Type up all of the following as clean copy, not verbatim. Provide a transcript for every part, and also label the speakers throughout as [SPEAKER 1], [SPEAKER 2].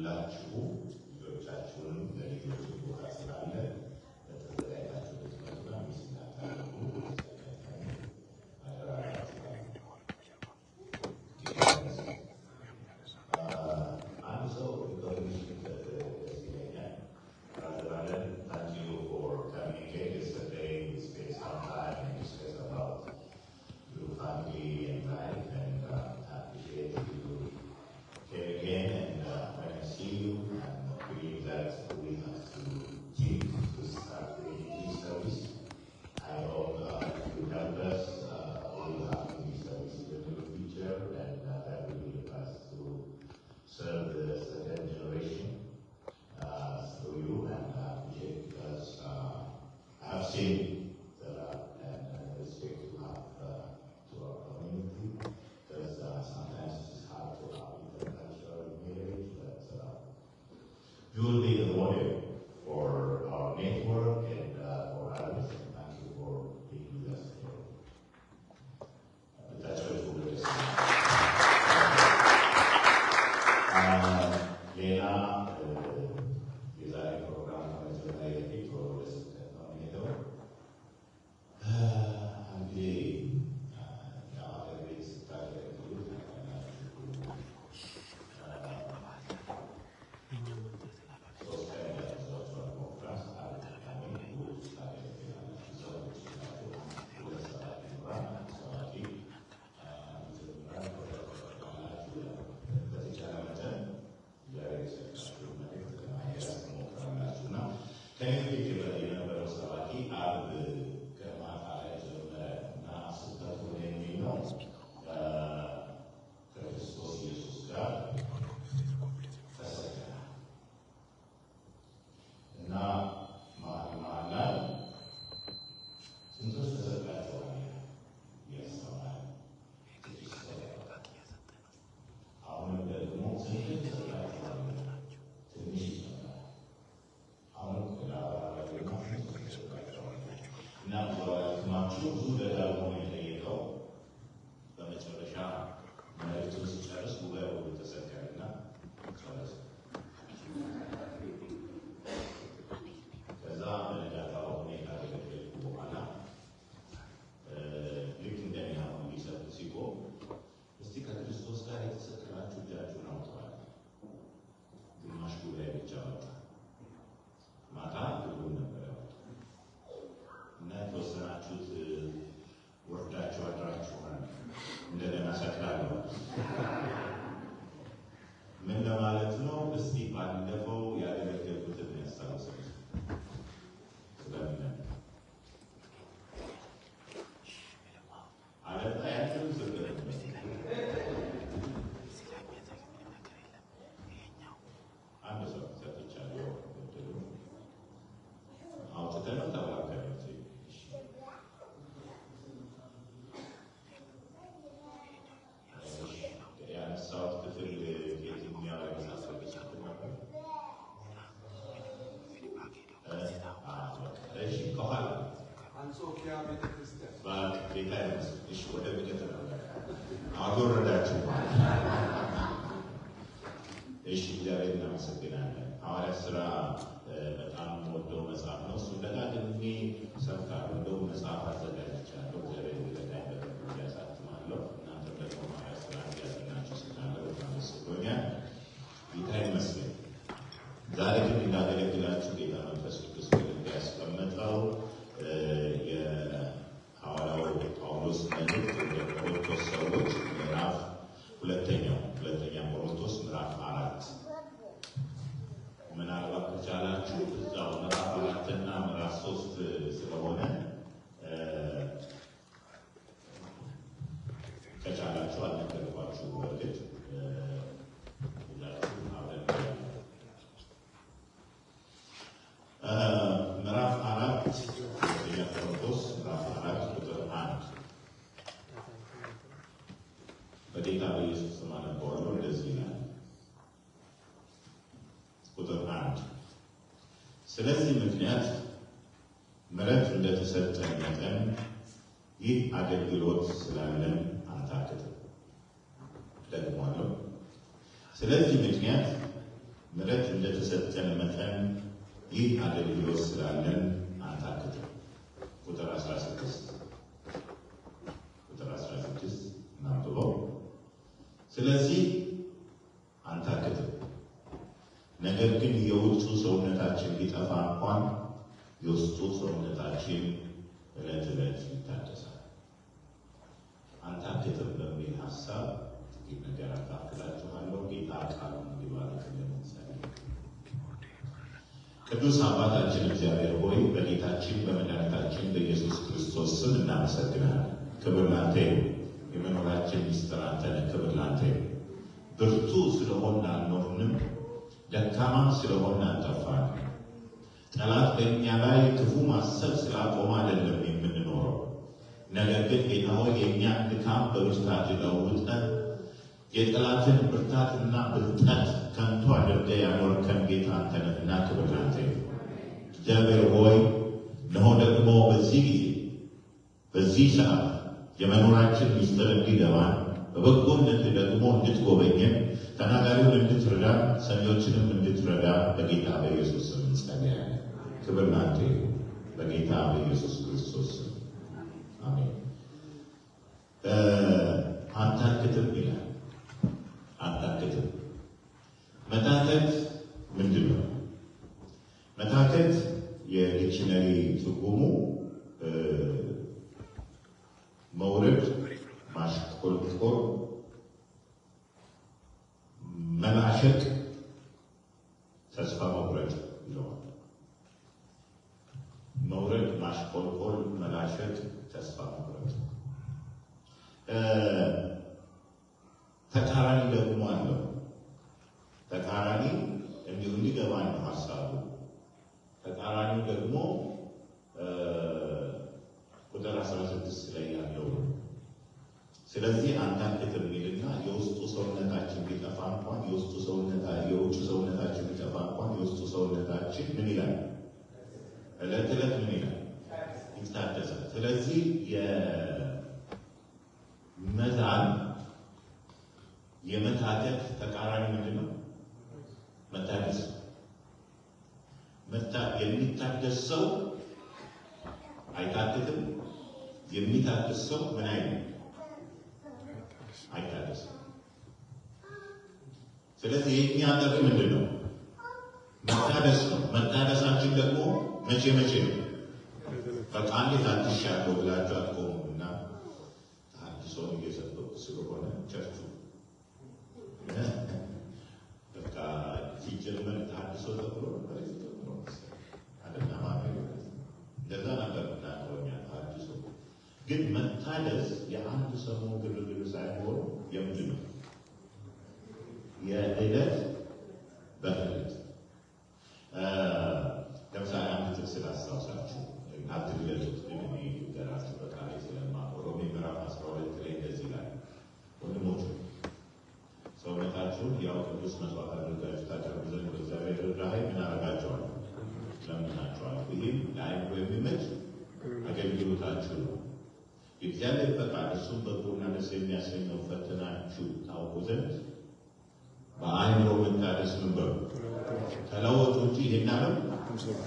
[SPEAKER 1] ሁላችሁ ልጆቻችሁንም ለልጆች ቦታ ስላለ ተዘጋጅታችሁ ልትመጡና ሚስናታሉ አንድ ሰው ኢንፎርሜሽን ይለኛል thank you for coming here yesterday. We spent some time and discussed about your family and life, and appreciate you here again. And when I see you, I believe that we have to keep to start this service. I hope you help us. We will have this service in the future, and that will help us to serve the second generation through you, and appreciate because I have seen the love and respect you have to our community, because sometimes it's hard to have intercultural marriage, but you will be the model for our network and for others. Thank you for being with us here. That's what we're going to say. Lena, የዛሬ ፕሮግራም ከመጀመሪያ በፊት ወደ ስብከት ነው የሚሄደው። እንግዲህ የሀገር ቤት ስታገለግሉ ሶስት ቀን ያዘዟቸዋል ኮንፍራንስ አድካሚ ታገለግላላችሁ። ሰዎች ናቸው ሁለት ሰዓት ይኖራል። ሰዋቂ በተቻለ መጠን እግዚአብሔር የሰጣችሁ መልእክት ለማየት ሞክራላችሁና ከዚህ በፊት የነበረው ሰባኪ አርብ ከማታ ላይ ጀመረ እና ስብከቱ የሚል ነው ከክርስቶስ ኢየሱስ ጋር ተሰቅለናል እና መሀል ላይ ስንቶች ተሰቅላችኋል እያስተማረ አሁንም ደግሞ ስንቶች ተሰቅላችኋል ትንሽ ይጨምራል። አሁን እና በትማችሁ ብዙ ደጋግሞ የጠየቀው በመጨረሻ መልእክቱን ሲጨርስ ጉባኤው ተሰቀለና ጨረሰ። ከዛ በነጋታው ሁኔታ ካገለገልኩ በኋላ ልክ እንደኔ አሁን ሊሰብክ ሲቆም እስቲ ከክርስቶስ ጋር የተሰቀላችሁ እጃችሁን አውጥተዋል። ግማሽ ጉባኤ ብቻ ወጣ። ማታ ሁሉም ነበር ያወጣው እና የተወሰናችሁት ወርዳችሁ አድራችኋል። እንደገና ሰቅላለሁ። ምን ለማለት ነው? እስቲ ባለፈው ያገለገልኩትን ያስታውሰኝ ስለምን አለታ ያንተም ስብከት አንድ ሰው ሰጥቻለሁ እድሉ አውጥተህ ነው ተባከረ ያነሳሁት ክፍል የትኛው የመሳሰሉት ነበር? እሺ ከኋላ አንጾኪያ ቤተክርስቲያን ጌታ ይመስገን። እሺ ወደ ቤተ አጎረዳችሁ ማለት እሺ እግዚአብሔር እናመሰግናለን። ሐዋርያት ሥራ በጣም ወደው መጽሐፍ ነው። እሱ ደጋግሜ ሰብካለሁ። እንደውም መጽሐፍ አዘጋጅቻለሁ። እግዚአብሔር ይረዳኝ በደንብ ያሳትማለሁ። እናንተ ደግሞ ሐዋርያት ሥራ ያዘጋጃችሁ ስላለ በጣም ደስ ብሎኛል። ጌታ ይመስገን። ዛሬ ግን እንዳገለግላችሁ ጌታ መንፈስ ቅዱስ ያስቀመጠው የሐዋርያው ጳውሎስ መልእክት ወደ ቆሮንቶስ ሰዎች ምዕራፍ ሁለተኛ ቆሮንቶስ ምዕራፍ 4 ምናልባት ከቻላችሁ እዛው ምዕራፍ 4 እና ምዕራፍ 3 ስለሆነ ከቻላችሁ አልነገርኳችሁ በእርግጥ ሁላችሁም አብረን ምዕራፍ 4 ሁለተኛ ቆሮንቶስ ምዕራፍ 4 ቁጥር 1 በጌታ በኢየሱስ ስም አነበዋለሁ። እንደዚህ ይላል። ቁጥር 1 ስለዚህ ምክንያት ምሕረት እንደተሰጠን መጠን ይህ አገልግሎት ስላለን አንታክትም። ደግሞአለሁ። ስለዚህ ምክንያት ምሕረት እንደተሰጠን መጠን ይህ አገልግሎት ስላለን አንታክት። ቁጥር 16 እናንብበው። ስለዚህ አንታክት፣ ነገር ግን የውጩ ሰውነታችን ሊጠፋ እንኳን የውስጡ ሰውነታችን ዕለት ዕለት ይታደሳል። አንታክትም በሚል ሀሳብ ጥቂት ነገር አካፍላችኋለሁ። ጌታ ቃሉን እንዲባርክልን እንጸልይ። ቅዱስ አባታችን እግዚአብሔር ሆይ በጌታችን በመድኃኒታችን በኢየሱስ ክርስቶስ ስም እናመሰግናለን። ክብር ላንተ ይሁን። የመኖራችን ሚስጥር አንተ ነህ። ክብር ላንተ ይሁን። ብርቱ ስለሆን አልኖርንም፣ ደካማ ስለሆን አልጠፋን። ጠላት በእኛ ላይ ክፉ ማሰብ ስላቆመ አይደለም የምንኖረው። ነገር ግን ጌታ ሆይ የእኛን ድካም በብርታት ለውጠን የጠላትን ብርታትና ብልጠት ከንቱ አድርገህ ያኖርከን ጌታ አንተ ነህና ክብር ላንተ ይሁን። እግዚአብሔር ሆይ እነሆ ደግሞ በዚህ ጊዜ በዚህ ሰዓት የመኖራችን ሚስጥር እንዲገባን በበጎነት ደግሞ እንድትጎበኘን ተናጋሪውን እንድትረዳ ሰሚዎችንም እንድትረዳ በጌታ በኢየሱስ ስም እንጸልያለን። ክብር ላንተ ይሁን በጌታ በኢየሱስ ክርስቶስ ስም አሜን። አንታክትም ይላል። አንታክትም። መታከት ምንድን ነው? መታከት የዲክሽነሪ ትርጉሙ መውረድ፣ ማሽቆልቆል፣ መላሸቅ፣ ተስፋ መቁረጥ ይለዋል። መውረድ፣ ማሽቆልቆል፣ መላሸቅ፣ ተስፋ መቁረጥ። ተቃራኒ ደግሞ አለው። ተቃራኒ እንዲሁ እንዲገባ ነው ሀሳቡ። ተቃራኒ ደግሞ ቁጥር 16 ላይ ያለው ነው። ስለዚህ አንታክትም የሚልና የውስጡ ሰውነታችን ቢጠፋ እንኳን የውስጡ ሰውነታችን ቢጠፋ እንኳን የውስጡ ሰውነታችን ምን ይላል? ዕለት ዕለት ምን ይላል? ይታደሳል። ስለዚህ የመታከት ተቃራኒ ምንድን ነው? መታደስ። የሚታደስ ሰው አይታክትም። የሚታደስ ሰው ምን አይነት አይታደስም። ስለዚህ የኛ ጥሪ ምንድን ነው? መታደስ ነው። መታደሳችን ደግሞ መቼ ነው? በቃ እንዴት አትሻለው ብላችሁ አትቆሙና አዲሶን እየሰጠው ስለሆነ ቸርቹ በቃ ሲጀመር አዲሶ ተብሎ ነበር ነው አደና ማለት እንደዛ ነበር ታቆኛ አዲሶ። ግን መታደስ የአንድ ሰሞን ግርግር ሳይሆን የምንድን ነው? የዕለት በዕለት ለምሳሌ አንድ ጥቅስ ላስታውሳችሁ። አትግለጹት ግን እኔ ገራችሁ በቃሌ ስለማውቀው ሮሜ ምዕራፍ 12 ላይ እንደዚህ ይላል፣ ወንድሞች ሰውነታችሁን ያው ቅዱስ መስዋዕት አድርጋችሁ ታቀርቡ ዘንድ በእግዚአብሔር ርኅራኄ ምን አደርጋችኋለሁ? ለምናችኋለሁ። ይህም ለአይምሮ የሚመች አገልግሎታችሁ ነው። የእግዚአብሔር ፈቃድ እሱም በጎና ደስ የሚያሰኘው ፈትናችሁ ታውቁ ዘንድ በአይምሮ መታደስ ምን በሉ ተለወጡ እንጂ ይሄን ዓለም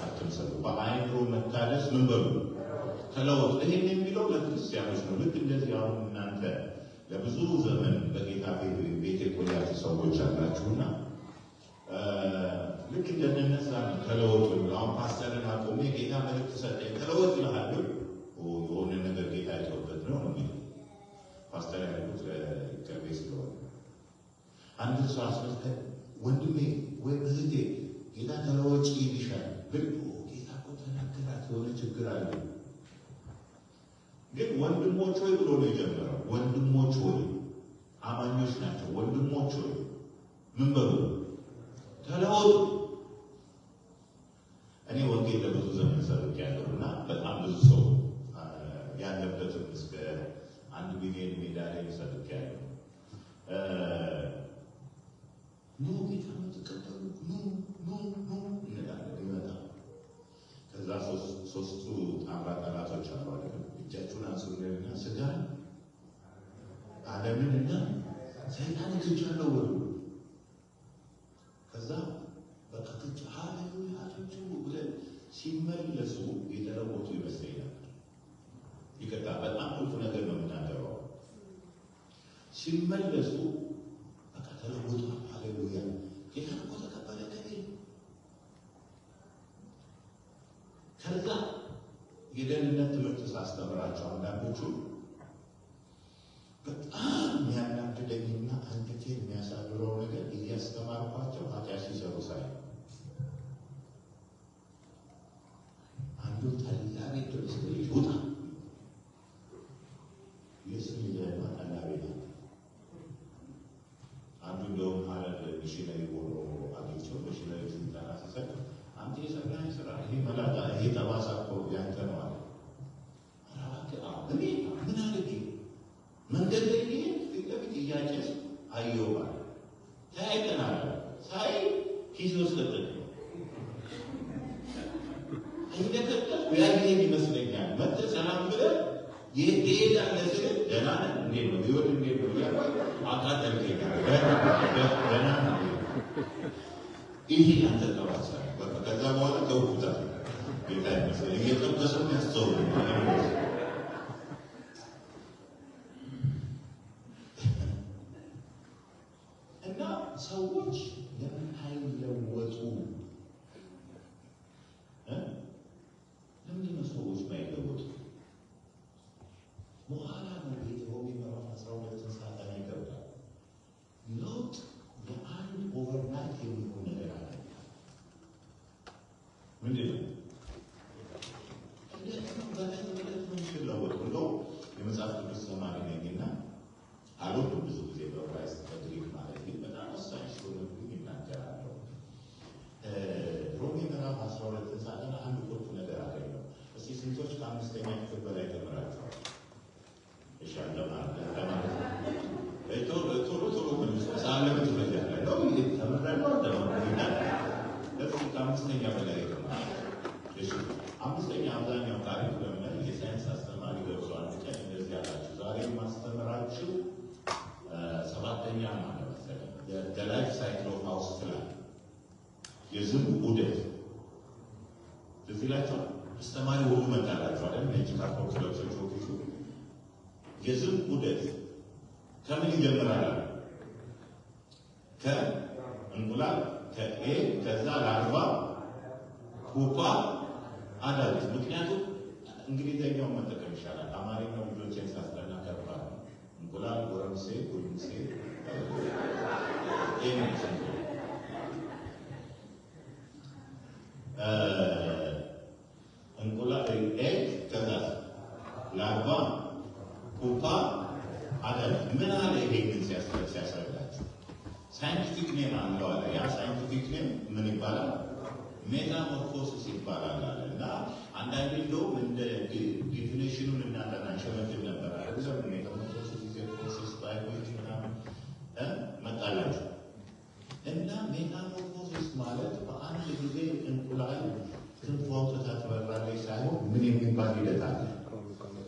[SPEAKER 1] አትምሰሉ። በአይምሮ መታደስ ምን በሉ ተለወጡ። ይሄን የሚለው ለክርስቲያኖች ነው። ልክ እንደዚህ አሁን እናንተ ለብዙ ዘመን በጌታ ቤት የቆያችሁ ሰዎች አላችሁና ልክ እንደነዛ ተለወጡ። አሁን ፓስተርን አቆሜ ጌታ መልእክት ሰጠኝ ተለወጥ ይልሃል። የሆነ ነገር ጌታ ይተውበት ነው የሚለው ፓስተር ያሉት ለቅርቤ ስለሆነ አንድ ሰው አስመልከ ወንድሜ ወይ እህቴ ጌታ ተለወጪ ይልሻል። ግን ጌታ እኮ ተናገራት የሆነ ችግር አለ። ግን ወንድሞች ሆይ ብሎ ነው የጀመረው። ወንድሞች ሆይ አማኞች ናቸው። ወንድሞች ሆይ ምን በሉ ተለወጡ። እኔ ወንጌል ለብዙ ዘመን ሰብኬያለሁና በጣም ብዙ ሰው ያለበትም እስከ 1 ሚሊዮን ሜዳ ላይ ሰብኬያለሁ። ኑ ጌታ ተቀበሉ ኑ እንላለን። ይመጣል። ከዛ ሶስቱ ጣምራ ጠላቶች አሉ አይደል? እጃችሁን አንሱልንና ስጋን ዓለምንና ሰይጣንን ትቻለው በሉ። ከዛ
[SPEAKER 2] ሲመለሱ በቃ ተለውጧል። ሃሌሉያ ጌታ እኮ ተቀበለ ከቤት ከዛ የደህንነት ትምህርት ሳስተምራቸው አንዳንዶቹ በጣም የሚያናድደኝና አንገቴን የሚያሳድረው ነገር እያስተማርኳቸው ኃጢአት ሲሰሩ ሳይ አንዱ ጠላ ቤት ድረስ ይወጣ የስም ይዘማ ጠላ ቤት አንዱ እንደውም ሀረር ሚሽነሪ ሆኖ አግኝቼው ሚሽነሪ ስልጠና ሲሰጥ አንተ የሰራኝ ስራ ይሄ መላጣ ይሄ ጠባሳ እኮ ያንተ ነው አለ። እኔ ምን አድርጌ መንገድ ላይ ፊት ለፊት እያጨስ አየሁ አለ። ተያይተናል ሳይ ኪስ ውስጥ ከተተ እንደከተልኩ ያየኝ ይመስለኛል። መጥተህ ሰላም ብለህ ይሄዳል ስል ደህና ነህ እንዴት ነው ህይወት እንዴት ነው እያልኩ አቃጠልከኝ። ደህና ነህ ይሄ አንተ ጠባሳ በቃ ከዛ በኋላ ተውኩታል። ጌታ ይመስገን እየጠበሰው ያስተውል እና ሰዎች ለምን አይለወጡ? ለምንድን ነው ሰዎች ማይለወጡ? በኋላ ነው ሮሜ ምዕራፍ 12 ሳጠና ይገባል። ለውጥ የአንድ ኦቨርናይት የሚሆን ነገር አለ። ምንድን ነው? በላይ ነው የሚለወጡ ነው። የመጽሐፍ ቅዱስ ተማሪ ነኝና አልወድም ብዙ ጊዜ በዕብራይስጥ በግሪክ ማለት ግን በጣም ወሳኝ ስለሆነብኝ ይናገራለሁ። ሮሜ ምዕራፍ 12 ሳጠና አንድ ቁልፍ ነገር አገኘሁ። እስቲ ስንቶች ከአምስተኛ ክፍል በላይ ተምራችኋል? እሺ ለማለት ቶሎ መልሶ ሳለብ ትበጃለህ ነው ተምራለሁ ተምራለሁ እስቲ ከአምስተኛ በላይ ተምራለህ። እሺ አምስተኛ አብዛኛው ታሪክ ለምን የሳይንስ አስተማሪ ገብቷል። ቀን እንደዚህ አላችሁ ዛሬ ማስተምራችሁ ሰባተኛ ማለት ነው the life cycle of house plan የዝም ዑደት እዚህ ላይ አስተማሪ ሁሉ መጣላችሁ አይደል? ነጭ ካርቶን ስለብሰው ወጥቶ የዝም ዑደት ከምን ይጀምራል? ከእንቁላል ከኤ ከዛ ላርቫ ፑፓ አዳልት። ምክንያቱም እንግሊዘኛውን መጠቀም ይሻላል። አማርኛው ልጆችን ሳስጠና ከባድ ነው። እንቁላል ጎረምሴ ጉርምሴ እንቁላል ኤግ ከዛ ላርቫ ፑፓ አዳልት። ምን አለ ይሄንን ሲያስረዳችሁ ሳይንቲፊክ ኔም አለው አለ። ያ ሳይንቲፊክ ኔም ምን ይባላል? ሜታሞርፎሲስ ይባላል አለ። እና አንዳንዴ እንደውም እንደ ዲፊኒሽኑን እናጠና ሸመድብ ነበር አለ። ለምን ሜታሞርፎሲስ ፕሮሰስ ባይሆን ምናምን መጣላችሁ እና ሜታሞርፎሲስ ማለት በአንድ ጊዜ እንቁላል ክንፍ አውጥታ ትበራለች ሳይሆን ምን የሚባል ሂደት አለ?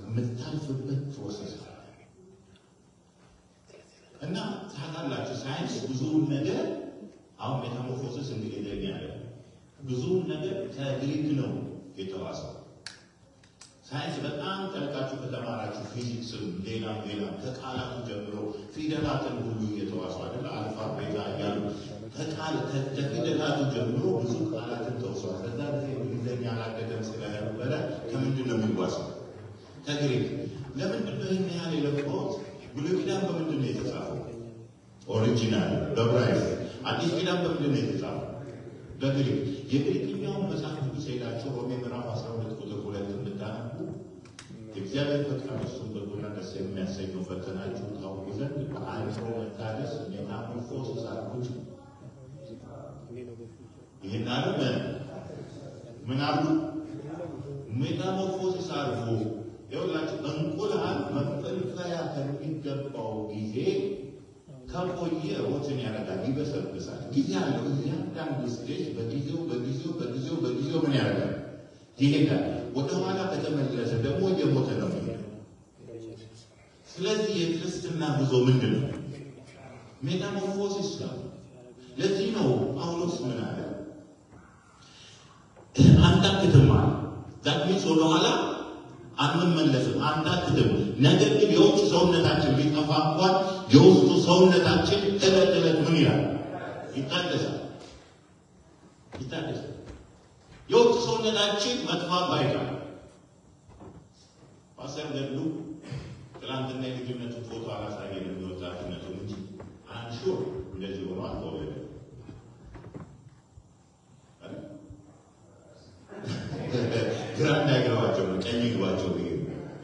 [SPEAKER 2] የምታልፍበት ፕሮሰስ አለ። እና ታውቃላችሁ ሳይንስ ብዙውን ነገር አሁን ሜታሞርፎሲስ እንግሊዘኛ ያለ ብዙውን ነገር ከግሪክ ነው የተዋሰው። ሳይንስ በጣም ጠልቃችሁ ከተማራችሁ ፊዚክስም ሌላም ከቃላቱ ጀምሮ ፊደላትን ሁሉ እየተዋሱ አይደል? አልፋ ቤታ እያሉ ከፊደላቱ ጀምሮ ብዙ ቃላትን ተወሷል። ከዛ ጊዜ እንግሊዘኛ አላደገም ስለነበረ ከምንድን ነው የሚዋሰው? ከግሪክ። ለምንድን ነው ይህን ያህል የለፈውት? ብሉይ ኪዳን በምንድን ነው የተጻፈው? ኦሪጂናል በዕብራይስጥ። አዲስ ኪዳን በምንድን ነው የተጻፈው? በግሪክ። የግሪክኛውን መጽሐፍ ቅዱስ ሄዳችሁ ሮሜ ምዕራፍ 12 ቁጥር 2 እንድታነቡ የእግዚአብሔር ፈቃድ እሱን በጎና ደስ የሚያሰኘው ፈተናችሁ ታውቁ ዘንድ በአእምሮ መታደስ ሜታሞርፎሲስ አልኩት። ይህን አሉ ምን አሉ? ሜታሞርፎሲስ አልፎ ይኸውላችሁ እንቁላል መፈልፈያ ከሚገባው ጊዜ ከቆየ ሮትን ያደርጋል፣ ይበሰብሳል። ጊዜ አለው። እያንዳንዱ ስቴጅ በጊዜው ምን ያደርጋል? ይሄዳል። ወደኋላ ከተመለሰ ደግሞ እየሞተ ነው የሚሄደው። ስለዚህ የክርስትና ጉዞ ምንድን ነው? ሜታሞርፎሲስ ነው። ለዚህ ነው ጳውሎስ ምን አለ? አንታክትም አለ። ዛት ሚንስ ወደኋላ አንመለስም፣ አንታክትም። ነገር ግን የውጭ ሰውነታችን ቢጠፋ እንኳን የውስጡ ሰውነታችን ዕለት ዕለት ምን ይላል? ይታደሳል። የውጭ ሰውነታችን መጥፋት አይቀርም። ፓስተር ገድሉ ትናንትና የልጅነቱ ፎቶ አላሳየንም፣ የወጣትነቱ እንጂ አንሹር እንደዚህ ሆኖ አልተወለደም። ግራ እንዳይገባቸው ነው፣ ቀኝ ይግባቸው ብዬ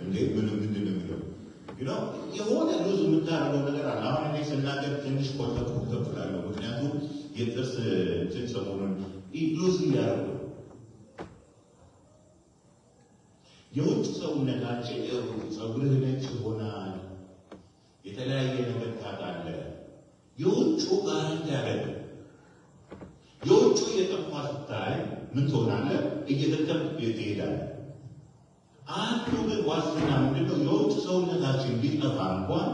[SPEAKER 2] እንዴ ምንድን ነው የሚለው የሆነ ሉዝ የምታደርገው ነገር አለ። አሁን እኔ ስናገር ትንሽ ኮልተፍላለሁ፣ ምክንያቱም የጥርስ እንትን ሰሞኑን ሉዝ እያደረጉ የውጭ ሰውነታችን ፀጉርህ ነጭ ይሆናል፣ የተለያየ ነገር ታጣለህ። የውጩ ጋራንቲ ያደርግ የውጩ እየጠፋ ስታይ ምን ትሆናለህ? እየደከምክ ትሄዳለህ። አንዱ ግን ዋስትና ምንድነው? የውጭ ሰውነታችን ቢጠፋ እንኳን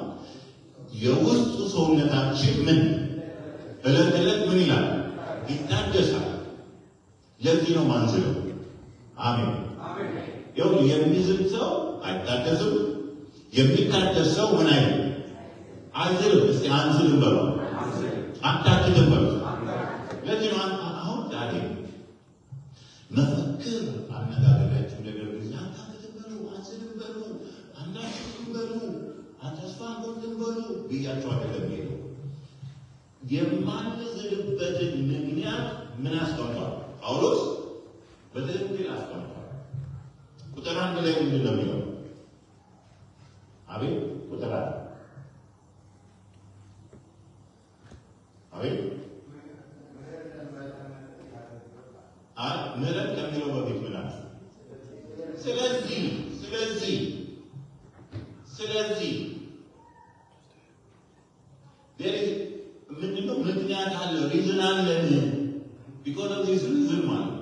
[SPEAKER 2] የውስጡ ሰውነታችን ምን ዕለት ዕለት ምን ይላል? ይታደሳል። ለዚህ ነው ማንዝለው። አሜን። ይኸው የሚዝል ሰው አይታደስም። የሚታደስ ሰው ምን አይልም? አይዝልም። እስቲ አንዝልም በሉ፣ አታክትም በሉ። ለዚህ ነው አሁን ዛሬ መፈክር አነጋገራችሁ ነገር ጊዜ አታክትም በሉ፣ አንዝልም በሉ፣ አናክትም በሉ፣ ተስፋ አንቆርጥም በሉ ብያቸው አይደለም ሄደው የማንዝልበትን ምክንያት ምን አስቀምጧል ጳውሎስ? በትክክል አስቀምጧል። ቁጥር 1 ላይ ምንድን ነው የሚለው? አቤት ቁጥር 1 አቤት ምህረት ከሚለው በፊት ምን አለ? ስለዚህ ምንድነው? ምክንያት አለ፣ ሪዝን አለን። ቢኮዝ ኦፍ ዚስ ሪዝን ማለት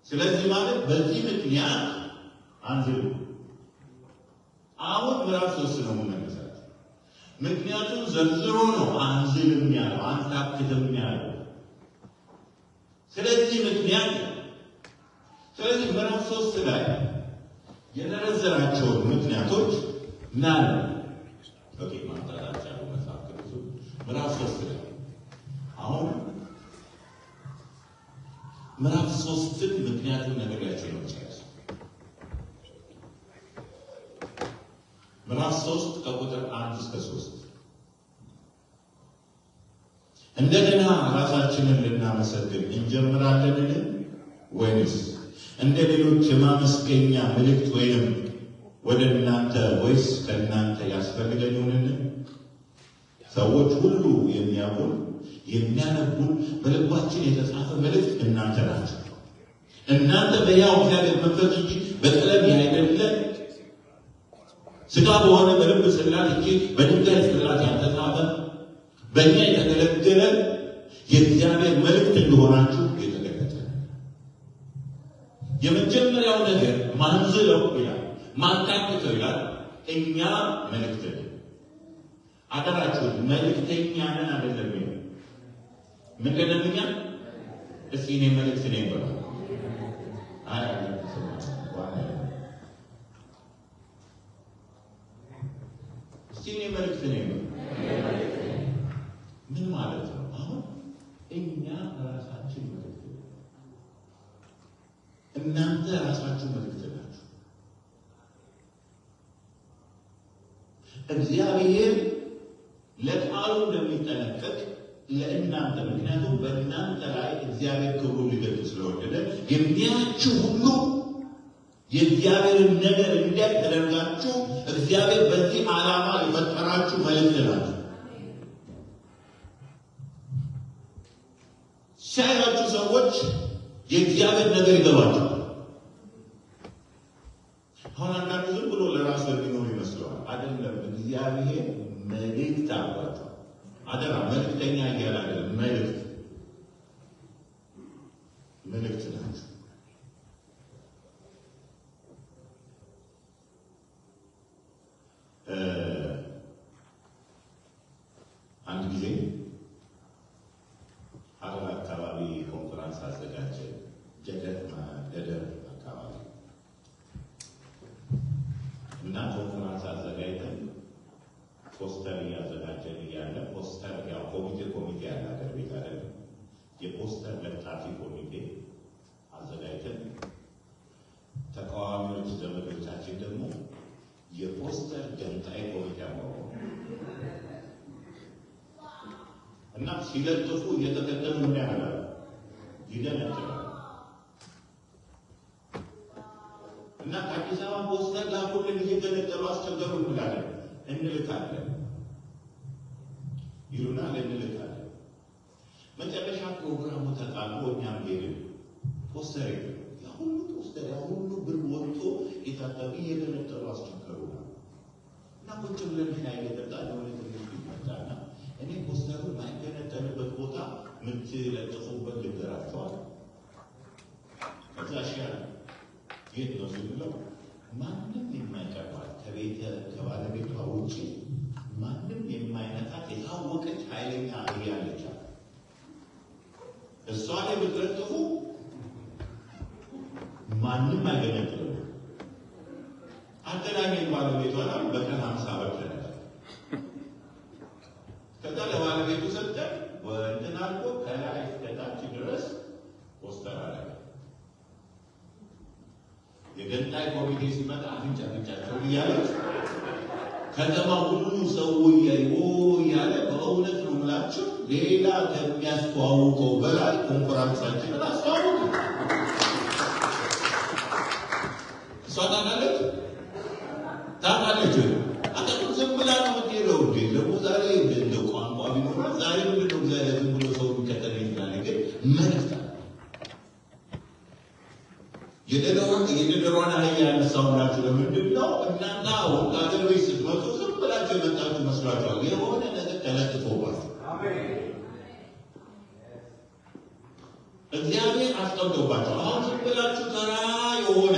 [SPEAKER 2] ስለዚህ ማለት በዚህ ምክንያት አንዝሉ። አሁን ምዕራፍ 3 ነው የምንመለሳት። ምክንያቱም ዘርዝሮ ነው አንዝልም ያለው፣ አንታክትም ያለው። ስለዚህ ምክንያት ስለዚህ ምዕራፍ 3 ላይ የዘረዘራቸውን ምክንያቶች ናል ኦኬ ማንታላቸው መጽሐፍ ቅዱስ ምዕራፍ 3 ላይ አሁን ምዕራፍ 3 ምክንያቱን ነገራቸው ነው ጨርስ። ምዕራፍ 3 ከቁጥር 1 እስከ 3 እንደገና ራሳችንን ልናመሰግን እንጀምራለን ወይስ እንደ ሌሎች የማመስገኛ መልእክት ወይም ወደ እናንተ ወይስ ከእናንተ ያስፈልገን ይሆንን? ሰዎች ሁሉ የሚያውቁን የሚያነቡን በልባችን የተጻፈ መልእክት እናንተ ናችሁ። እናንተ በሕያው እግዚአብሔር መንፈስ እንጂ በቀለም ያይደለ ሥጋ በሆነ በልብ ጽላት እንጂ በድንጋይ ጽላት ያልተጻፈ በእኛ የተገለገለ የእግዚአብሔር መልእክት እንደሆናችሁ የተገለጠ። የመጀመሪያው ነገር ማንዝለው ይላል፣ ማንታክተው ይላል። እኛ መልእክት አደራችሁን መልእክተኛ ነን አይደለም ይላል። ምንድን ነው እኛ? እስኪ እኔ መልእክት ነኝ በሉ። እስኪ እኔ መልእክት ነኝ በሉ። ምን ማለት ነው? አሁን እኛ ራሳችን መልእክት፣ እናንተ ራሳችሁ መልእክት ናችሁ። እግዚአብሔር ለቃሉ እንደሚጠነቀቅ ለእናንተ፣ ምክንያቱም በእናንተ ላይ እግዚአብሔር ክብሩን ሊገልጥ ስለወደደ የሚያችሁ ሁሉ የእግዚአብሔርን ነገር እንዲያይ ተደርጋችሁ እግዚአብሔር በዚህ ዓላማ የፈጠራችሁ መልእክት ናችሁ። ሲያያችሁ ሰዎች የእግዚአብሔር ነገር ይገባቸዋል። አሁን አንዳንዱ ዝም ብሎ ለራሱ የሚኖር ይመስለዋል። አይደለም፣ እግዚአብሔር መልእክት አሏቸው። አደራ መልእክተኛ እያለ አይደለም፣ መልእክት ናቸው። አንድ ጊዜ ሀገር አካባቢ ኮንፈረንስ አዘጋጀ። ገደር አካባቢ የፖስተር ለጣፊ ኮሚቴ አዘጋጅተን ተቃዋሚዎች ዘመዶቻችን ደግሞ የፖስተር ገንጣይ ኮሚቴ አቋቋሙ እና ሲለጥፉ እየተከተሉ ምን ያደርጋሉ? ይደነጥላሉ። እና ከአዲስ አበባ ፖስተር ላኩልን እየገነጠሉ አስቸገሩ እንላለን። እንልካለን ይሉናል፣ እንልካለን። መጨረሻ ፕሮግራሙ ተቃልቦ እኛም ሄድን። ፖስተር የለም። ያ ሁሉ ፖስተር ያ ሁሉ ብር ወጥቶ የታጠቢ እየገነጠሉ አስቸገሩ እና ቁጭ ብለን ሻይ እየጠጣን የሆነ ትንሽ ይመጣና እኔ ፖስተሩን ማይገነጠልበት ቦታ የምትለጥፉበት ልንገራቸዋል። ከዛ ሻል የት ነው ስንለው ማንም የማይቀርባት ከባለቤቷ ውጭ ማንም የማይነካት የታወቀች ኃይለኛ እያለች እሷ ላይ ብትለጥፉ ማንም አይገነጥልም። አገናኘን ባለቤቷን በቀን 50 ብር ተነሳ። ከዛ ለባለቤቱ ሰጠን። ወንድን አልቆ ከላይ እስከታች ድረስ ፖስተር አለ። የገንጣይ ኮሚቴ ሲመጣ አፍንጫቸውን እያለች ከተማ ሁሉ ሰው እያለ በእውነት ነው የምላችሁ ሌላ ከሚያስተዋውቀው በላይ ኮንፈረንሳችንን አስተዋውቁ። እሷ ታውቃለች። አጠቅም ዝም ብላ ነው የምትሄደው። እንዴ ደግሞ ዛሬ እንደ ቋንቋ ቢኖራት ዛሬ ምንድነው እግዚአብሔር ዝም ብሎ ሰው የሚከተል ይችላል። ግን መልክታ የደደሯን አህያ ያነሳሁላችሁ ለምንድን ነው? እናንተ አሁን ከአገር ቤት ስትመጡ ዝም ብላችሁ የመጣችሁ መስሏችኋል። የሆነ ነገር ተለጥፎባችሁ እግዚአብሔር አስቀምጦባቸው አሁን ዝም ብላችሁ ተራ የሆነ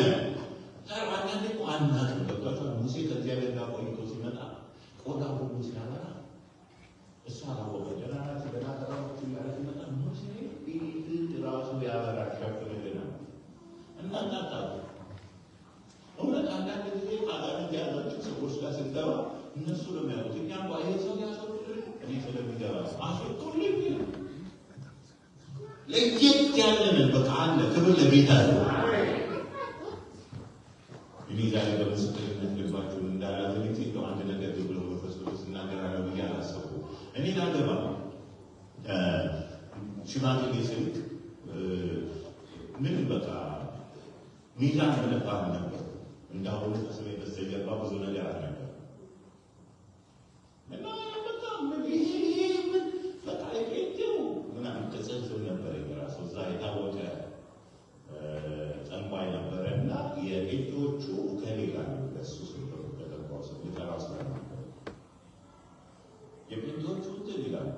[SPEAKER 2] አንዳንዴ እኮ አናውቅም። ገብቷችኋል? ሙሴ ከእግዚአብሔር ጋር ቆይቶ ሲመጣ ቆዳ ሁሉ ሲያበራ እሱ አላወቀ። ደህናናት ገና ተራሮቹ እያለ ሲመጣ ሙሴ ፊት ራሱ ያበራ ሸፍንልና እናንተ እውነት አንዳንድ ጊዜ አጋንንት ያላቸው ሰዎች ጋር ስንገባ እነሱ ነው የሚያሉት። እኛ እንኳ ይሄ ሰው ያስወጡልኝ እኔ ስለሚገባ አስወጡልኝ ለየት ያለንን በቃ አለ። ክብር ለጌታ ነው። እኔ ዛሬ በምስክርነት ልባችሁን እንዳላዘልኝ ነው አንድ ነገር ብሎ መንፈስ ቅዱስ እናገራለሁ ብዬ አላሰብኩም። እኔ ላገባ ሽማግሌ ስልክ ምን በቃ ሚዛን መለፋት ነበር። እንዳሁኑ ከስሜ በስተጀርባ ብዙ ነገር አልነበር እና በጣም ምን በቃ የጴንጤው ምናምን ቅጽል ነበር የራሱ እዛ የታወቀ ጠንቋይ ነበረ እና የጴንጤዎቹ ከሌላ ነው ለሱ ስለሆነ ከተባው ሰው የተራሱ ነበር የጴንጤዎቹ እንትን ይላሉ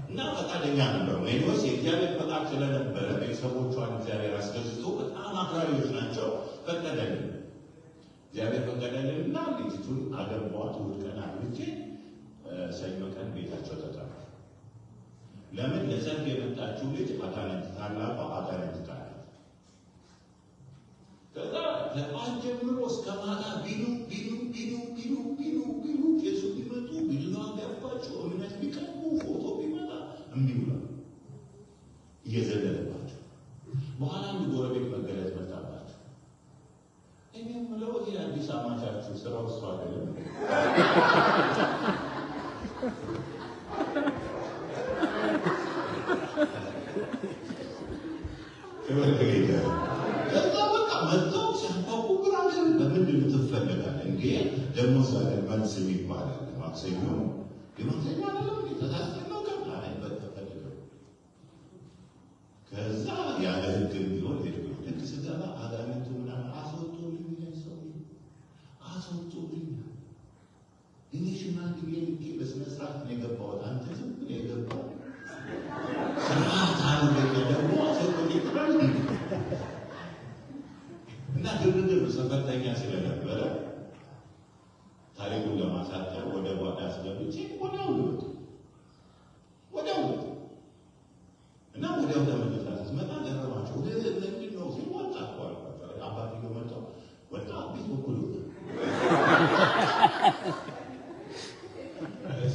[SPEAKER 2] እና ፈቃደኛ ነበር። ሜኖስ የእግዚአብሔር ፈቃድ ስለነበረ ቤተሰቦቿን እግዚአብሔር አስገዝቶ በጣም አክራሪዎች ናቸው። ፈቀደልን፣ እግዚአብሔር ፈቀደልን እና ልጅቱን አገባኋት። እሑድ ቀን አግብቼ ሰኞ ቀን ቤታቸው ተጠራ። ለምን? ለሰርግ የመጣችው ልጅ አጋንንት ታላቋ አጋንንት ታላቅ ከዛ ከጧት ጀምሮ እስከ ማታ ቢሉ ቄሱ ቢመጡ ቢሉና ቢያባቸው እምነት ቢቀርቡ ፎቶ ቢመጣ እምቢ ብሏል እየዘለለባቸው። በኋላ አንድ ጎረቤት መገለጥ መጣባቸው። እኔ የምለው ይህ አዲስ አማቻችሁ ስራው እሱ አይደለም። ከዛ በቃ መጥተው ሲያንኳኩ ብራዘር በምንድን ትፈልጋለህ? እንዴ ደግሞ ዛሬ መልስ ይባላል። ማክሰኞ ነው የማክሰኞ አይደለም ተሳስተን ነው ከዛ አይበተፈልገው። ከዛ ያለ ህግ ቢሆን ልክ ስገባ አጋንንቱ ምናምን አስወጡልኝ ሰው አስወጡልኝ። እኔ ሽማግሌ ልኬ በስነ ስርዓት ነው የገባሁት። አንተ ዝም ብለህ የገባው ስርዓት አለ ደግሞ አስወጡልኝ እና ግርግር ሰፈርተኛ ስለነበረ ታሪኩን ለማሳጠር ወደ ጓዳ አስገብቼ ወዲያው እና ወዲያው ተመልሳ ስትመጣ ገረማቸው። ምንድን ነው ሲል ወጣ እኮ አልኳቸው። አባትየው መጥተው ወጣ ቤት በኩል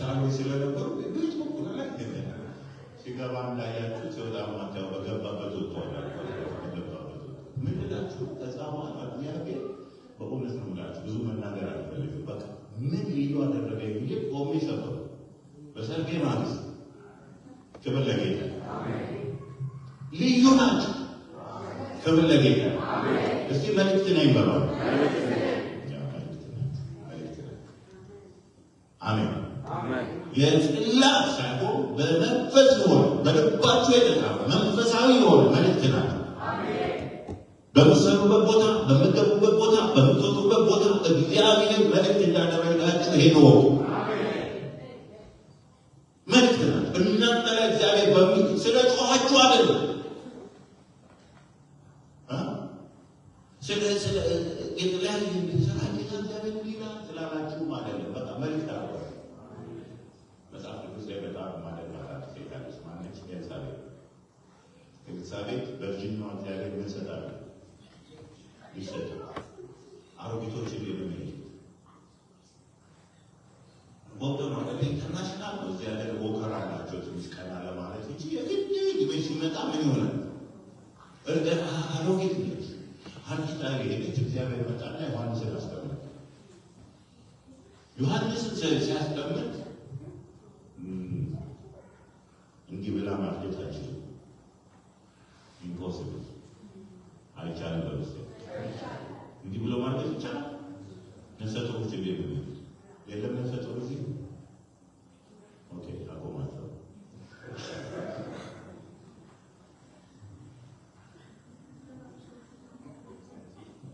[SPEAKER 2] ሳሎን ስለነበሩ ቤት በኩል ላይ ገበያ ሲገባ እንዳያችሁ ሲወጣ ማታው በገባበት ወጥቷል። ምን ልላችሁ ተጻዋና እግዚአብሔር በእውነት ነው የምላችሁ ብዙ መናገር አልፈልግም። በቃ ምን ልዩ አደረገ ብዬ ቆሜ ሰበሩ። በሰርጌ ማግስት ክብር ለጌታ ልዩ ናቸው። ክብር ለጌታ እስቲ መልእክት ነኝ በሉ። አሜን አሜን። የጽላት ሳይሆን በመንፈስ ሆኖ በልባችሁ የተጻፈ መንፈሳዊ የሆነ መልእክት ናቸው። በምትሰሩበት ቦታ፣ በምትገቡበት ቦታ፣ በምትወጡበት ቦታ እግዚአብሔር መልእክት እንዳደረጋችሁ ይሄ ነው መልእክት ነው። እናንተ ላይ እግዚአብሔር በሚል ስለ ጮኻችሁ አይደለም፣ ስለ የተለያየ እንድንሰራ እግዚአብሔር ሊላ ስላላችሁ አይደለም። በቃ መልእክት አለ። መጽሐፍ ቅዱስ ላይ በጣም ማለት ሴታለች ማነች? ኤልሳቤጥ በልጅነቷ እግዚአብሔር ምን ሰጣለ? ይሰጥ አሮጊቶች የሚሄዱ ወቅቱ ነው። ኢንተርናሽናል ነው። እዚህ ያለ ወከራ ናቸው ትንሽ ቀና ለማለት እንጂ የግድ ግቤ ሲመጣ ምን ይሆናል? እርግጥ አሮጊት ነች። አዲስ አበባ እግዚአብሔር መጣና ዮሐንስን አስቀመጠ። ዮሐንስን ሲያስቀምጥ እንዲህ ብላ ማድረግ አትችልም። ኢምፖሲብል አይቻልም። በውስጥ እንዲህ ብሎ ማድረግ ይቻላል። ነሰቶች ቢሉ የለም ነሰቶች ኦኬ አቆማቸው።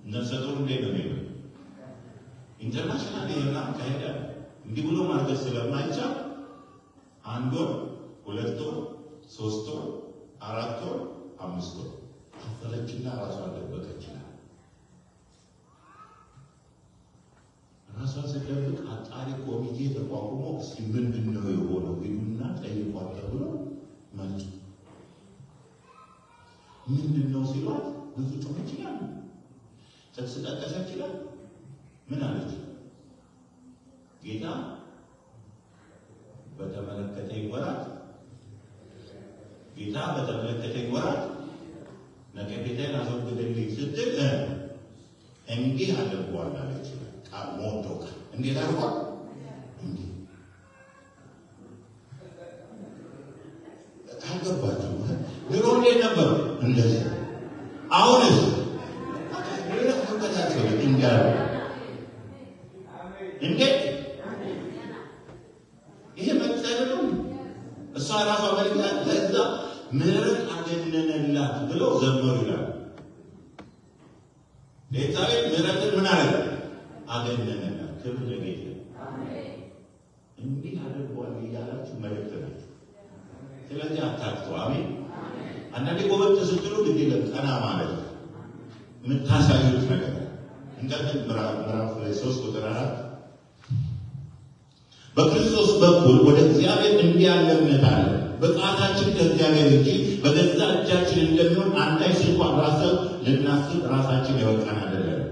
[SPEAKER 2] ነሰቶች እንዴት ነው የሚለው ኢንተርናሽናል የሆነ አካሄድ አለ። እንዲህ ብሎ ማድረግ ስለማይቻል 1 ወር 2 ወር 3 ወር 4 ወር 5 ወር አፈለችና ራሷን ደበቀች። ራሷን ስትደብቅ አጣሪ ኮሚቴ ተቋቁሞ እስኪ ምንድን ነው የሆነው ይሉና ጠይቋት ተብሎ መጡ። ምንድን ነው ሲሏት ብዙ ጮኸች ይላል። ተስጠቀሰች ይላል። ምን አለች? ጌታ በተመለከተኝ ወራት ጌታ በተመለከተኝ ወራት ነቀፌታዬን አስወግድልኝ ስትል እንዲህ አድርጓል አለች። ቃል ሞቶካ እንዴት አድርጓል? እንዲህ አልገባችም? ድሮ እንዴት ነበር? እንደዚህ። አሁንስ እንዴት? ይሄ መቅሰል ነው። እሷ ራሷ መልካት ለዛ ምሕረት አገነነላት ብለው ዘመሩ ይላል። ለእግዚአብሔር ምሕረትን ምን አለ? አገነነላት። ክብር ለጌታ። እንዲህ አድርጓል እያላችሁ መልእክት ናችሁ። ስለዚህ አታክቱ። አሜን። አንዳንዴ ጎበጥ ስትሉ ግድ የለም ቀና ማለት የምታሳዩት ነገር እንቀጥል። ምዕራፍ 3 ቁጥር 4 በክርስቶስ በኩል ወደ እግዚአብሔር እንዲህ ያለ እምነት አለ። ብቃታችን ከእግዚአብሔር እንጂ በገዛ እጃችን እንደሚሆን አንዳች እንኳን ልናስብ ራሳችን ያወጣን አይደለም።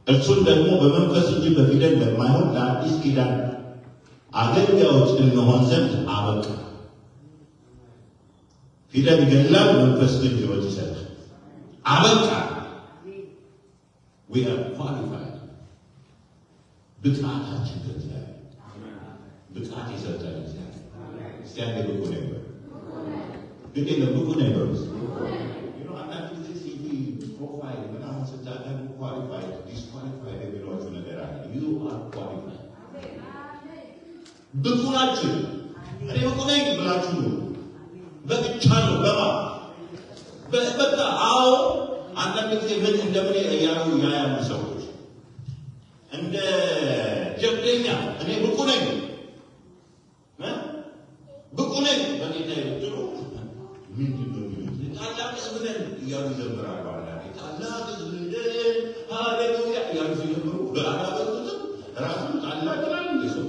[SPEAKER 2] እርሱን ደግሞ በመንፈስ እንጂ በፊደል ለማይሆን ለአዲስ ኪዳን አገልጋዮች እንሆን ዘንድ አበቃ። ፊደል ይገድላል፣ መንፈስ ግን ሕይወት ይሰጣል። አበቃ። we are qualified። ብቃታችን ከእግዚአብሔር ብቃት የሰጠን እግዚአብሔር። እስቲ አንዴ ብቁ ነበር ግን የለም ብቁ ነበር አንዳንድ ጊዜ ሲቪ ፕሮፋይል ምናምን ስታገኙ ኳሊፋይድ ዲስኳሊፋይድ የሚሏችሁ ነገር አለ። ዩ አር ኳሊፋይድ። ብቁ ናችሁ። እኔ ብቁ ነኝ ብላችሁ ነው በቅቻለሁ በማ በቃ አዎ። አንዳንድ ጊዜ ምን እንደምን ያያሉ ሰዎች እንደ ጀብደኛ እኔ ብቁ ነኝ ብቁ ነኝ በጌታ ይጥሩ ምንድን ነው የሚሉት? ታላቅ ሕዝብ ነን እያሉ ይዘምራሉ። አንዳንዴ ታላቅ ሕዝብ ነን ሃሌሉያ እያሉ ሲዘምሩ በአላበቱትም ራሱን ታላቅ ናል እንደ ሰው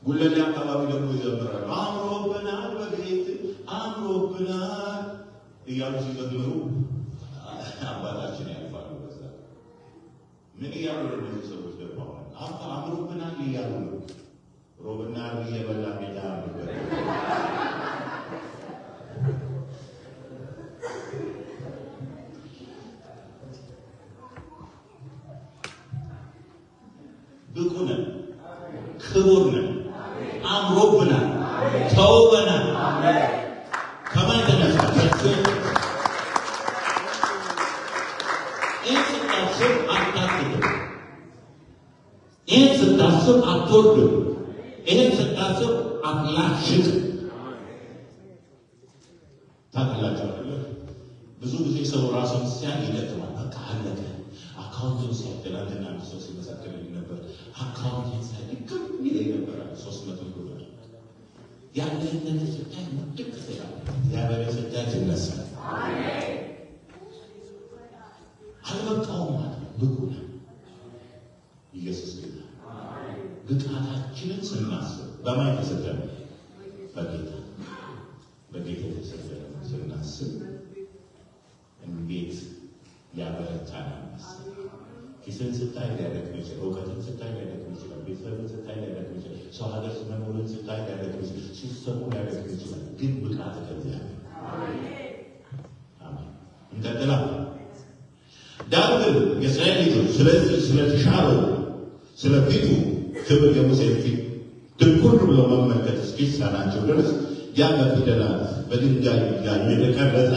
[SPEAKER 2] ጉለሌ አካባቢ ደግሞ ይዘምራሉ። አምሮብናል በጌት አምሮብናል እያሉ ሲዘምሩ አባታችን ያልፋሉ። በዛ ምን እያሉ ነው እነዚህ ሰዎች ደግሞ አምሮብናል እያሉ ነው። ሮብና እየበላ ሜዳ ነበር ክቡር ነን፣ አምሮብናል፣ ተውበናል። ከማን ተነሳ? ይህን ስታስብ አታክትም። ይህን ስታስብ አትወድም። ይህን ስታስብ አትላሽቅ። ታውቃላችሁ አይደል? ብዙ ጊዜ ሰው ራሱን ሲያይ ይደክማል። በቃ አለቀ። አካውንቱን ሲያገላግል አንድ ሰው ሲመሰክርልኝ ነበር። አካውንቱን ሲያይ ድክም ይለኝ ነበር። 300 ዶላር ያለን ነገር ስታይ ሙድቅ ትላለህ። እግዚአብሔር ስታይ ትነሳለህ። አልበቃውም ማለት ብቁ ነህ። ኢየሱስ ጌታ። ብቃታችንን ስናስብ በማን ተሰጠን? በጌታ የተሰጠን ስናስብ እንዴት ያበረታናል። ኪስን ስታይ ሊያደክም ይችላል። እውቀትን ስታይ ሊያደክም ይችላል። ቤተሰብን ስታይ ሊያደክም ይችላል። ሰው ሀገር መኖርን ስታይ ሊያደክም ይችላል። ሲስተሙ ሊያደክም ይችላል። ግን ብቃት ከእግዚአብሔር። አሜን። እንቀጥላለን። ዳሩ ግን የእስራኤል ልጆች ስለዚህ ስለተሻለው ስለፊቱ ክብር የሙሴን ፊት ትኩር ብለው መመልከት እስኪሳናቸው ድረስ ያ በፊደላት በድንጋይ ላይ የተቀረጸ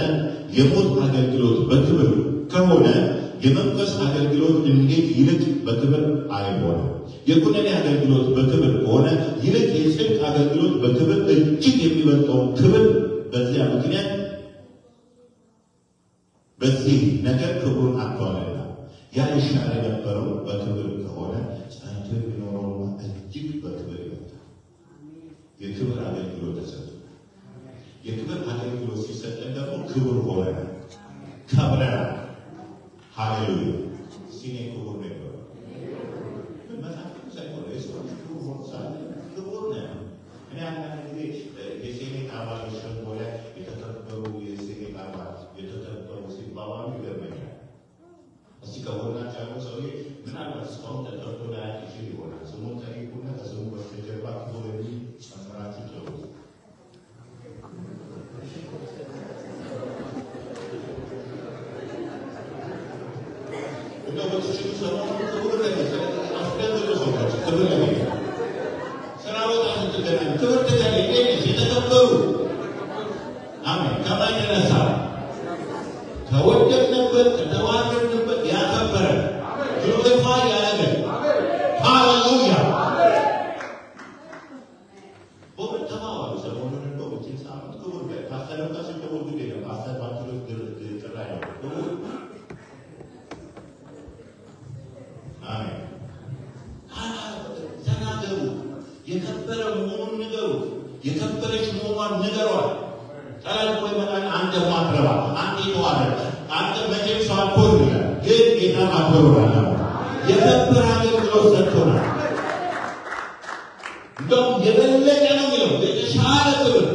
[SPEAKER 2] የሞት አገልግሎት በክብር ከሆነ የመንፈስ አገልግሎት እንዴት ይልቅ በክብር አይሆንም? የኩነኔ አገልግሎት በክብር ከሆነ ይልቅ የጽድቅ አገልግሎት በክብር እጅግ የሚበልጠው ክብር በዚያ ምክንያት በዚህ ነገር ክብሩን አጥቷልና ያ ይሻር የነበረው በክብር ከሆነ ጸንቶ የሚኖረውና እጅግ በክብር ይወጣል። የክብር አገልግሎት ተሰጥቶ የክብር አገልግሎት ሲሰጠን ደግሞ ክብር ሆነ ከብረናል። ሃሌሉያ። ሲኔ ክቡር ነው ይባላል። መጽሐፍ ሳይሆን የሰው ክቡር ሆኖ ሳለ ክቡር ነው። እኔ አንዳንድ ጊዜ የሴኔት አባሎች ሸንጎ ላይ የተከበሩ የሴኔት አባል የተከበሩ ሲባባሉ ይገርመኛል። እስቲ ከጎናቸው ያለው ሰውዬ ምናልባት እስካሁን ተጠርቶ ላያውቅ ይችል ይሆናል። ስሙን ጠይቁና ከስሙ በስተጀርባ ክቡር የሚል መምህራችሁ ጨርሱ። እንደው በትችሉ ሰሞኑን ክቡር አስደንግጦ ሰዎች ክብር ለጌታ ስራ ቦታ ስትገናኝ ክብር ተገናኝ የተከበሩ አሜን። ከማን የተነሳ? ከወደቅንበት ከተዋረድንበት ያከበረን ግሎሪፋይ ያደረገን። ሃሌሉያ። በመተማዋሉ ሰሞኑን እንደው ብቻ ሳምንት ክቡር ካስተለምታችሁ ደግሞ ግድ የለም አስተባባሪዎች ግራ ነው ክቡር አሜን። ተናገሩ። የከበረ መሆኑን ንገሩ። የከበረች መሆኗን ንገሯል። ጠላት ወይ መጣን አንተ ማክረባ አንተ ተዋረድ አንተ መቼም ሰው አትሆን ይላል። ግን ጌታ አክብሮናል። የከበረ አገልግሎት ሰጥቶናል። እንደውም የበለጠ ነው የሚለው የተሻለ ክብር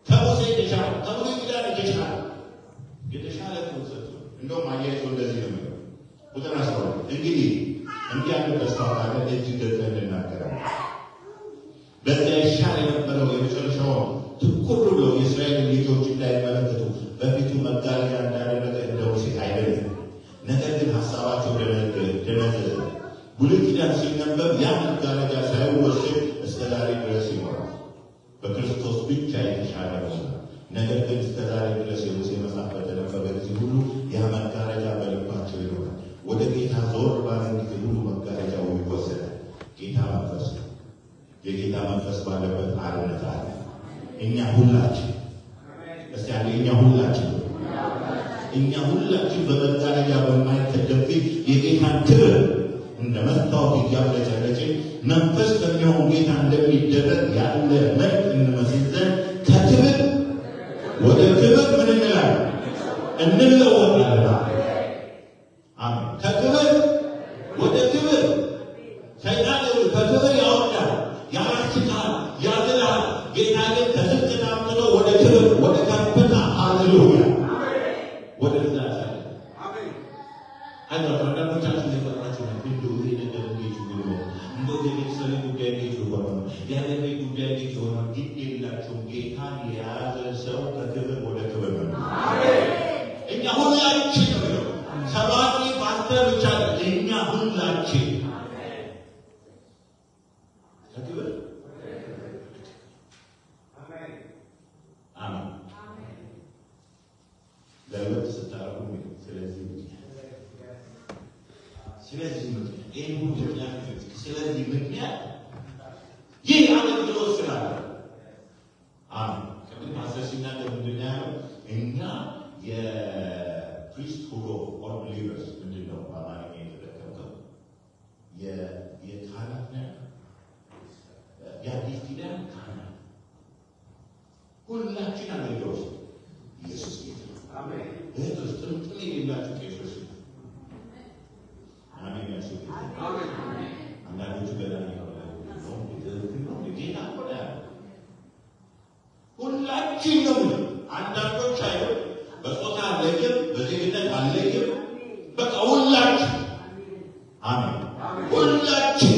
[SPEAKER 2] ከሙሴ የተሻለ ከሙሴ ጋር የተሻለ ክብር ሰጥቶ እንደውም አያይዞ እንደዚህ ነው የሚለው ቁጥር 12 እንግዲህ እንዲህ ያለ ተስፋ ካለ እጅግ ገልጠን እንናገራለን። በዚያ ይሻር የነበረው የመጨረሻው ትኩር ብለው የእስራኤልን ልጆች እንዳይመለከቱ በፊቱ መጋረጃ እንዳደረገ እንደ ሙሴ አይደለም። ነገር ግን ሀሳባቸው ደነዘዘ። ብሉይ ኪዳን ሲነበብ ያ መጋረጃ ሳይወሰድ እስከ ዛሬ ድረስ ይኖራል። በክርስቶስ ብቻ የተሻለ ነው። ነገር ግን እስከ ዛሬ ድረስ የሙሴ መጽሐፍ በተነበበ ጊዜ ሁሉ ያ መጋረጃ በልባቸው ይኖራል። ወደ ጌታ ዞር ባለን ጊዜ ሁሉ መጋረጃው ይወሰዳል። ጌታ መንፈስ ነው። የጌታ መንፈስ ባለበት አርነት አለ። እኛ ሁላችን እስቲ አንዴ እኛ ሁላችን በመጋረጃ በማይከደን ፊት የጌታን ክብር እንደ መስታወት እያብለጨለጭን መንፈስ ከሚሆን ጌታ እንደሚደረግ ያለ መልክ እንመስል ዘንድ ከክብር ወደ ክብር ምን እንላለን? እንለወጣለን። አሜን። ከክብር ወደ ክብር ሰይጣን ከክብር ያወጣል፣ ያራክሳል፣ ያዝላል። ጌታ ግን ከዝቅታ አምጥቶ ወደ ክብር ወደ ከፍታ ሃሌሉያ ወደዛ ያሳለ አሜን። አይደለም አንዳንዶቻችን የፈራችሁ እንደው ይሄ ነገር እንዴት ይሆናል? እንደው የቤተሰብ ጉዳይ እንዴት ይሆናል? የዓለም ጉዳይ እንዴት ይሆናል? ግድ የላችሁም። ጌታን የያዘ ሰው ከክብር ወደ ክብር ነው። አሜን። እኛ ሁላችን ነው ሰባኪ ፓስተር ብቻ እኛ ሁላችን ይህ ሁሉ ምክንያት ስለዚህ ምክንያት ይህ አገልግሎት ስላለ ቅድም ፓስተር ሲናገር ምንድን ነው ያለው? እኛ የፕሪስትሁድ ኦፍ ኦል ቢሊቨርስ ምንድን ነው በአማርኛ የተጠቀምከው? የካህናት ነው የአዲስ ኪዳን ካህናት ሁላችን አገልጋዮች ኢየሱስ ጌታ አሜን። እህቶች ጥምጥም የሌላችሁ ቄሶች አሜን ያሱ አሜን። አንዳንዶቹ ገና ጌታ ሆነ ሁላችን ነው። አንዳንዶች አይሆን በጾታ አለይም በዜግነት አለይም በቃ ሁላችን አሜን ሁላችን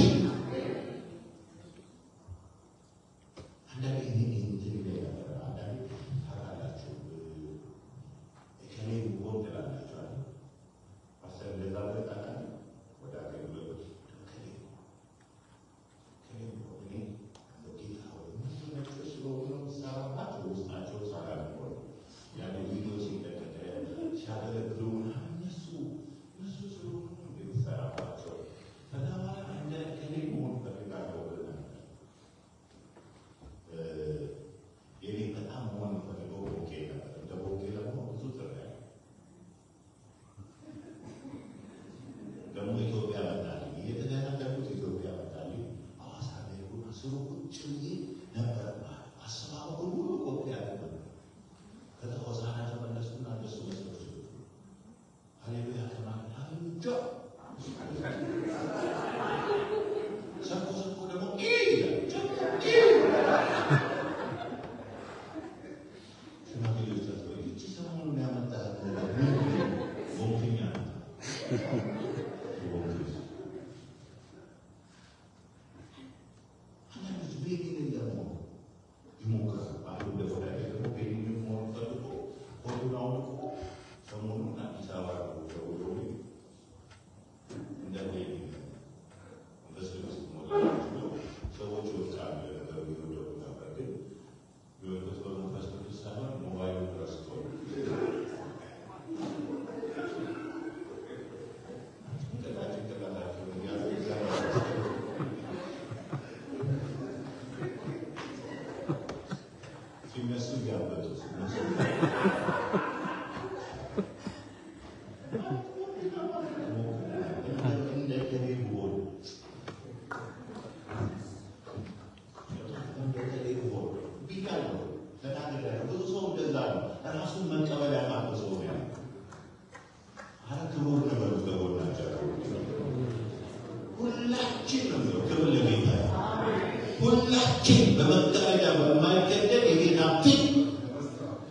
[SPEAKER 2] ሁላችን በመጋረጃ በማይገደል የጌታ ፊት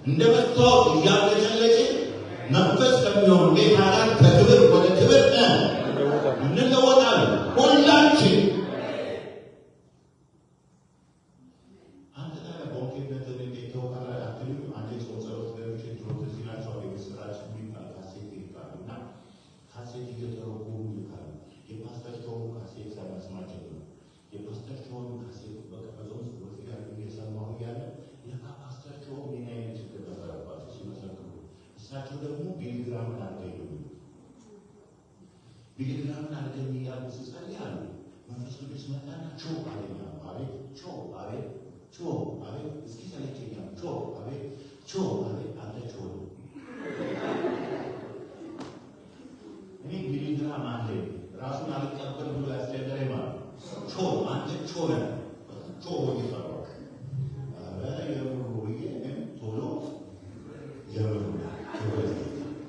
[SPEAKER 2] እንደ መስታወት እያብለጨለጭን መንፈስ ከሚሆን ጌታ ጋር ከክብር ወደ ክብር እንለወጣለን። ሁላችን አንተ ታዲያ በወንጌልነት እንዴት ተወቃለህ አትልም? አንዴ ጾም ጸሎት ገብቼ ድሮ ትዝ ይላችኋል። የምስራች የሚባል ካሴት ይባሉ እና ካሴት እየተረጎሙ ይልካሉ። የፓስተር ጮሁ ካሴት ሳይመስማቸው ነው የፓስተር ጮሁ ካሴት በቀበዞም ጸሎት ጋር እየሰማሁ እያለ ለካ ፓስተር ጮሁ ምን አይነት ችግር ነበረባቸው ሲመሰክሩ፣ እሳቸው ደግሞ ቢሊግራምን አልገኙም። ቢሊግራምን አልገኝ እያሉ ሲጸልይ አሉ መንፈስ ቅዱስ መጣና ጮህ አለኛ። አቤት ጮህ አቤት ጮህ አቤት እስኪ ሰለቸኛ ጮህ አቤት ጮህ አቤት አንተ ጮህ እኔ ቢሊግራም አለ ራሱን አልቀበል ብሎ ያስቸገረኝ ማለት ጮህ አንተ ጮህ ጮህ ይፈራል። አረ የምሩዬ ቶሎ የምሩ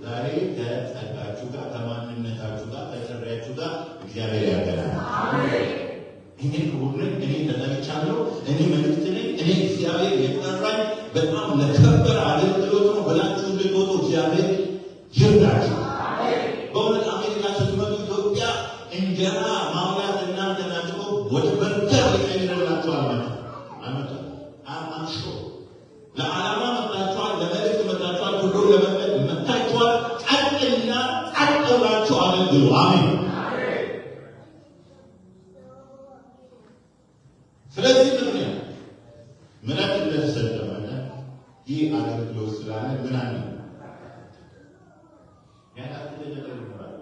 [SPEAKER 2] ዛሬ ከጸጋችሁ ጋር ከማንነታችሁ ጋር ከጥሪያችሁ ጋር እግዚአብሔር ያገናኛል። አሜን። እኔ ሁሉን እኔ ተጠርቻለሁ፣ እኔ መልእክት ነኝ፣ እኔ እግዚአብሔር የጠራኝ በጣም ለከበረ አገልግሎት ነው ብላችሁ እንድትወጡ እግዚአብሔር ይርዳችሁ። አሜን። በእውነት አሜሪካ ስትመጡ ኢትዮጵያ እንጀራ ማውላት እናንተ ናችሁ ወደ በርገር ይቀይርላችኋል። አመጣ አምሾ ለዓላማ መጣችኋል፣ ለመልእክት መጣችኋል፣ ሁሉ ለመጠቅ መጣችኋል። ቀጥልና ቀጥላችሁ አገልግሉ። አሜን። ስለዚህ ምክንያት ምሕረት እንደተሰጠመነ ይህ አገልግሎት ስላለ ምን አለ ያላችሁ ነገር ይኖራል።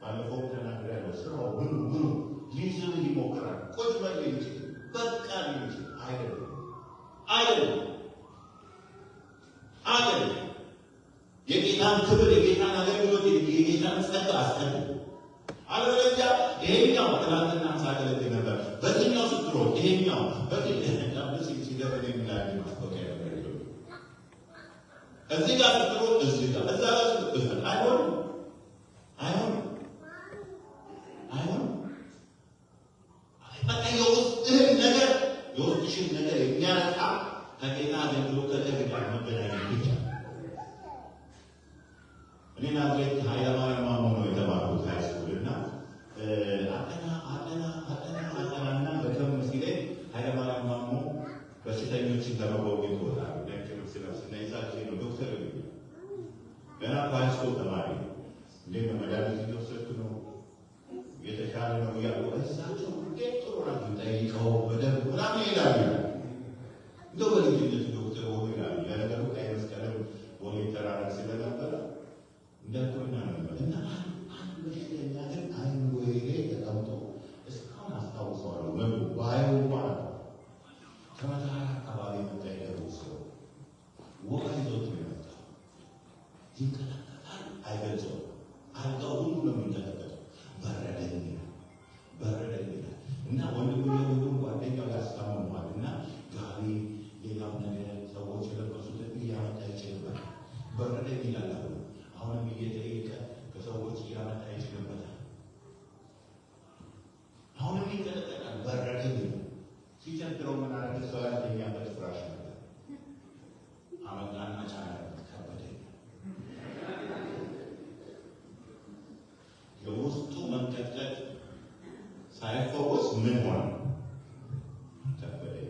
[SPEAKER 2] ባለፈው ተናግሬያለሁ። አይደለም። የጌታን ክብር የጌታን አገልግሎት የጌታን ጸጋ አስቀድም። አለበለዚያ ይሄኛው ትናንትና ሳገለግል ነበር። በዚህኛው ስትሮጥ ይሄኛው ሲደረግ የሚላል ማስታወቂያ ነበር። እዚህ ጋር ስትሮጥ እዚህ ጋር እዛ ጋር ስትሮጥ አይሆንም። በቃ የውስጥህን ነገር የውስጥሽን ነገር የሚያረካ ከጌታ አገልግሎት ከእግዚአብሔር ጋር መገናኘት ብቻ። እኔ ናዝሬት ኃይለማርያም ማሞ ነው የተማርኩት ሃይስኩል እና አጠናና በደም ሲለኝ ኃይለማርያም ማሞ በሽተኞችን ለመጎብኘት ይወጣሉ። ነጭ ስለብስ እና የዛ ጊዜ ነው ዶክተር የሚለው ገና ሃይስኩል ተማሪ እንዴት ነው መድኃኒት እየወሰድክ ነው የተሻለ ነው እያሉ እሳቸው እንዴት ጥሩ ናቸው ጠይቀው በደንብ ምናምን ይላሉ። እንደው በልጅነት ዶክተር ሆኖ ይላሉ። ለነገሩ ቀይ መስቀልም ቦሌ ተራራ ስለነበረ እንደቶና ነበር እና አንድ በሽተኛ ግን አይምሮዬ ላይ ተቀምጦ እስካሁን አስታውሰዋለሁ። መሉ ባየው እንኳን ከመተሃራ አካባቢ መጣ የደቡብ ሰው ወባ ይዞት ነው የመጣው። ይንቀጠቀጣል፣ አይገልጸውም። አልጋው ሁሉ ነው የሚንቀጠቀጠው። በረደኝ ይላል እና ወንድም ጓደኛው ያስታምመዋል እና ጋቢ ሌላው ነገር ሰዎች የለበሱትን እያመጣ ይችልበታል። በረደኝ ይላል። አሁንም እየጠየቀ ከሰዎች እያመጣ ይችልበታል። አሁንም ይንቀጠቀጣል። በረደኝ ሲቸግረው ምን አደረገ? ሰው ያልተኛበት ፍራሽ ነበር። አመጣና ጫነበት። ከበደኝ። የውስጡ መንቀጥቀጥ ሳይፈወስ ምን ሆነ? ከበደኝ።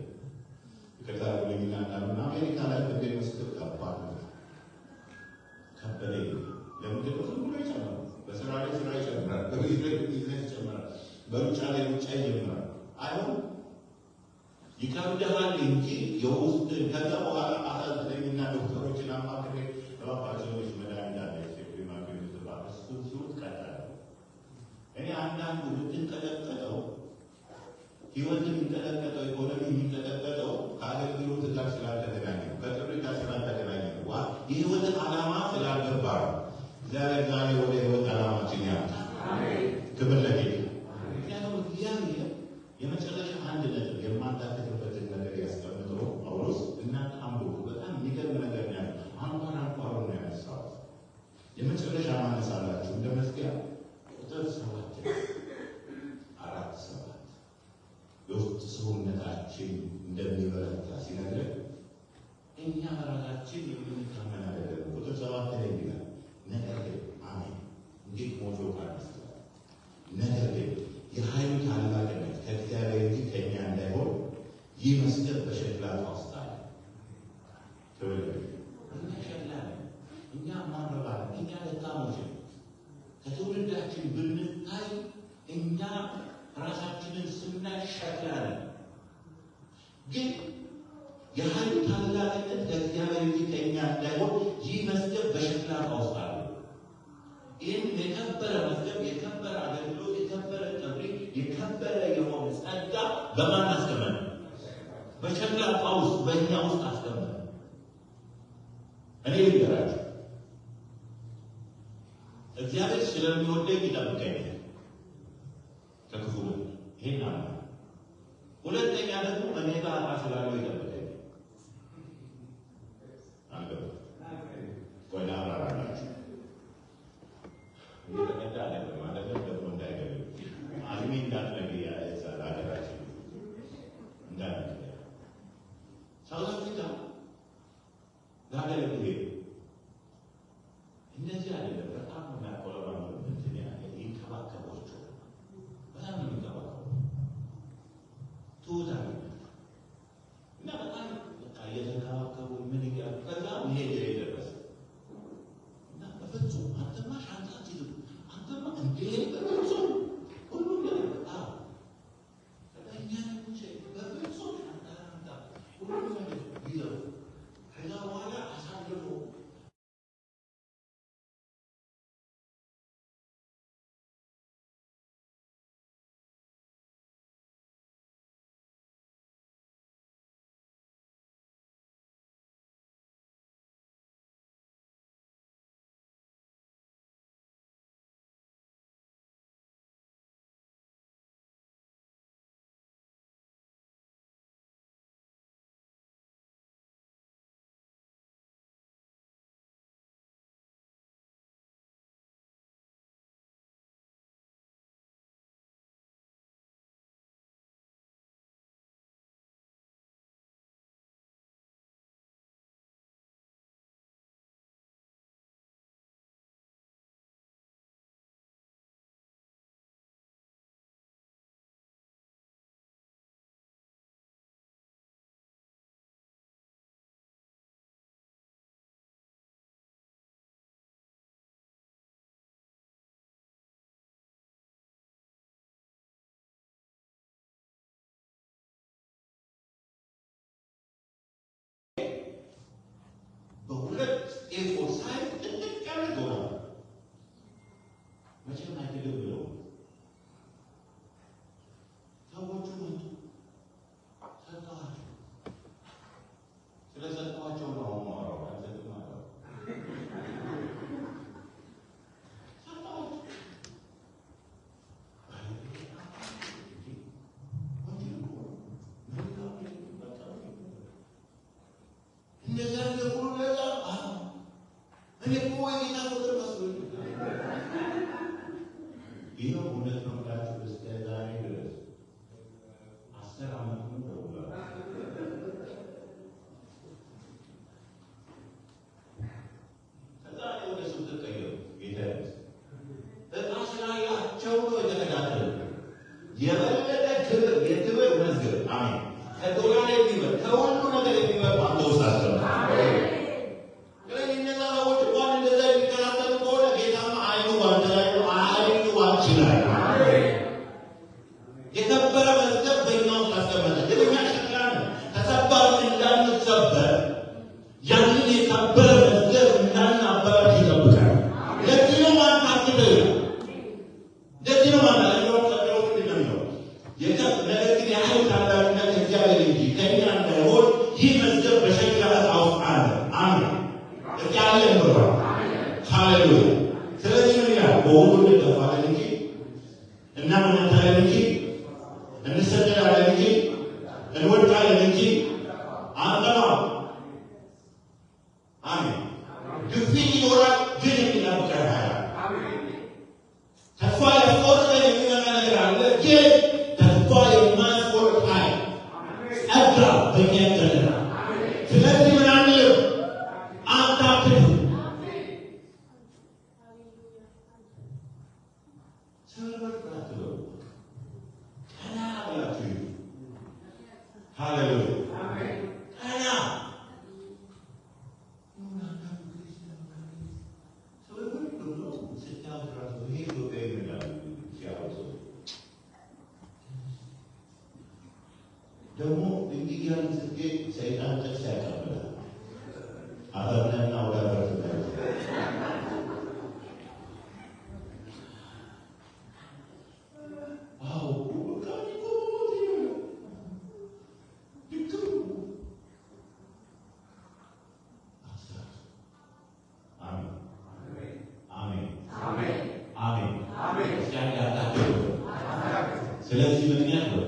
[SPEAKER 2] ይቅርታ ብለኝና እንዳሉና አሜሪካ ላይ በገኝ መስክር ከባድ ነው። ከበደኝ። ለምንድን ነው? ዝም ብሎ ይጨምራል። በስራ ላይ ስራ ይጨምራል። በቢዝነስ ይጨምራል። በሩጫ ላይ ሩጫ ይጀምራል። አይሆንም። ይከብድሃል እንጂ የውስጥ ከዛ በኋላ አሳዝነኝና ዶክተሮችን አማክሬ እባካቸውች መድኃኒት አለ ሴፕሪማክሪን ትባል እሱን ሲውት ቀጠለ። እኔ አንዳንዱ የምትንቀጠቀጠው ህይወት የሚንቀጠቀጠው ኢኮኖሚ የሚንቀጠቀጠው ከአገልግሎት ጋር ስላልተገናኘ ነው፣ ከጥሪ ጋር ስላልተገናኘ ነው። የህይወትን ዓላማ ስላልገባ ነው። እግዚአብሔር ዛሬ ወደ ህይወት ዓላማችን ያምጣል። ክብር ለጌታ። ምክንያቱም እግዚአብሔር የመጨረሻ አንድ ነጥብ የማታከትበትን ነገር ያስቀምጠው ጳውሎስ እናንተ አንብቡ። በጣም የሚገርም ነገር ነው ያለው። አንኳር ነው ያነሳው። የመጨረሻ ማነሳላችሁ እንደ መዝጊያ ቁጥር 4:7 የውስጥ ሰውነታችን እንደሚበረታ ሲነግረን እኛ ራሳችን የምንታመን አይደለም። ቁጥር 7 ላይ ይላል ነገር ግን አሜን እንዴት ሞጆ ካነሳ ነገር ግን የኃይሉ ታላቅነት ከእግዚአብሔር እንጂ ከእኛ እንዳይሆን ይህ መስቀል በሸክላ ዕቃ ውስጥ አለ። እኛ ሸክላ ነን፣ እኛ ማንረባ ነን፣ እኛ ደካሞች ነን። ከትውልዳችን ብንታይ እኛ ራሳችንን ስናይ ሸክላ ነን። ግን የኃይሉ ታላቅነት ከእግዚአብሔር እንጂ ከእኛ እንዳይሆን ይህ መስቀል በሸክላ ዕቃ ውስጥ አለ። ይህን የከበረ መስቀል፣ የከበረ አገልግሎት፣ የከበረ ጥሪ፣ የከበረ የሆነ ጸጋ በማን አስቀመጠ? በሸክላ ዕቃ ውስጥ በእኛ ውስጥ አስቀመጠ። እኔ ልንገራችሁ፣ እግዚአብሔር ስለሚወደኝ ይጠብቀኛል ከክፉ ነገር። ይሄን አለ። ሁለተኛ ደግሞ እኔ ጋር ዕቃ ስላለው ይጠብቀኛል። አልገባም? ቆይ ላብራራላችሁ። እየተቀዳ አይደለም ማለት ነው። ደግሞ እንዳይገሉ አልሚ እንዳትነግሪ ያለ ሀገራችን እንዳትነግሪ ሳውዝ አፍሪካ ለሀገር ሄዱ። እንደዚህ አይደለም። በጣም የሚያቆለባ እንትን ያለ ይንከባከቧቸው፣ በጣም ነው የሚንከባከቡ ትውታ እና በጣም በቃ እየተንከባከቡ ምን እያሉ ከዛ መሄድ የደረሰ እና በፍጹም አንተማ ሻንጣ አትይዝም፣ አንተማ እንዴ በሁለት ኤፎር ሳይ ጥንቅ ያለ ዶላር መቼም አይደለም ብለው ሰዎቹ መጡ። ሰጠኋቸው። ስለሰጠኋቸው ነው ማወራው። አንተም አለው ሰጠኋቸው። እንደዛ ለሁሉ ለዛ እኔ እኮ የጌታ ፍቅር መስሎኝ ይኸው እውነት ነው ብላችሁ እስከ ዛሬ ድረስ 10 ዓመት ነው ደውላ ከዛ ወደ ሱቅ ተቀየሩ። ጌታ እጣ ስላያቸው ነው የተከታተሉ። የበለጠ ክብር የክብር መዝገብ አሜን ከዶላር የሚበልጥ ከሁሉ ነገር የሚበልጥ አንተ ውስጥ አስቀምጥ። ስለዚህ እነዛ ሰዎች እንኳን እንደዛ የሚከታተሉ ከሆነ ጌታማ አይኑ ባንተ ላይ ነው፣ አይኑ ባንቺ ላይ ነው። የከበረ መዝገብ በእኛ ውስጥ አስቀመጠ። ግን እኛ ሸክላ ነን። ተሰባርን እንዳንሰበር ያንን የከበረ መዝገብ እንዳናበላሽ ይጠብቃል። ለዚህ ነው ማንታክት ለዚህ ነው ማንታ ተቀረው እንደሚለው ነገር ግን የኃይል ታላቅነት እግዚአብሔር እንጂ ከእኛ እንዳይሆን ይህ መዝገብ በሸክላ ዕቃ ውስጥ አለ። አሜን ያለን ብራ ሃሌሉያ። ስለዚህ ምን ይላል? በሁሉ እንደፋለን እንጂ እናመነታለን እንጂ እንሰደዳለን እንጂ እንወድቃለን እንጂ አንጠፋም። አሜን። ግፊት ይኖራል ግን የሚጠብቀን ኃይል ተስፋ ያስቆርጠን የሚመጣ ነገር አለ ግን ተስፋ የማያስቆርጥ ኃይል ጸጋ በእኛ ይገለጣል። ስለዚህ ምን አንልም አንታክቱ ሰልበርታቱ ቀና ብላችሁ ሃሌሉያ ቀና ደግሞ እንዲህ ያለ ስጌ ሰይጣን ጥቅስ ያቀርባል። አበብነና ወዳበርት ስለዚህ ምክንያት ነው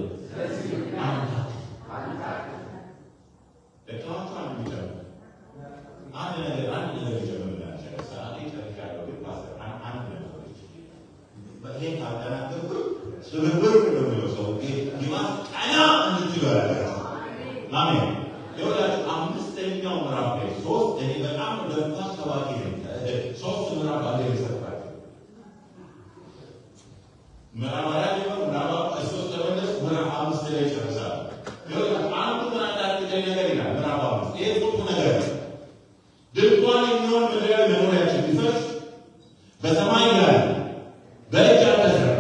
[SPEAKER 2] አንድ ነገር ይጀምርላችሁ። ሰዓቴ ጨርሻለሁ ግን ፓስተር አንድ ነገር ይሄን ካደረግኩ ስብብር ነው ሰው ይማስ ቀና እንድትበላችሁ አሜን። ይኸውላችሁ አምስተኛው ምዕራፍ ላይ 3 እኔ በጣም ለፋስ ሰባኪ ነኝ። 3 ምዕራፍ አለ ይሰጣችሁ ምዕራፍ 4 ነው ምዕራፍ 3 ተመለስ ምዕራፍ 5 ላይ ጨርሳለሁ። ይኸውላችሁ አንዱ ምዕራፍ ነገር ይላል ምዕራፍ 5 ይሄ ቁጡ ነገር ድንኳን የሚሆን ምድራዊ መኖሪያችን ቢፈርስ በሰማይ ላይ በእጅ ያልተሰራ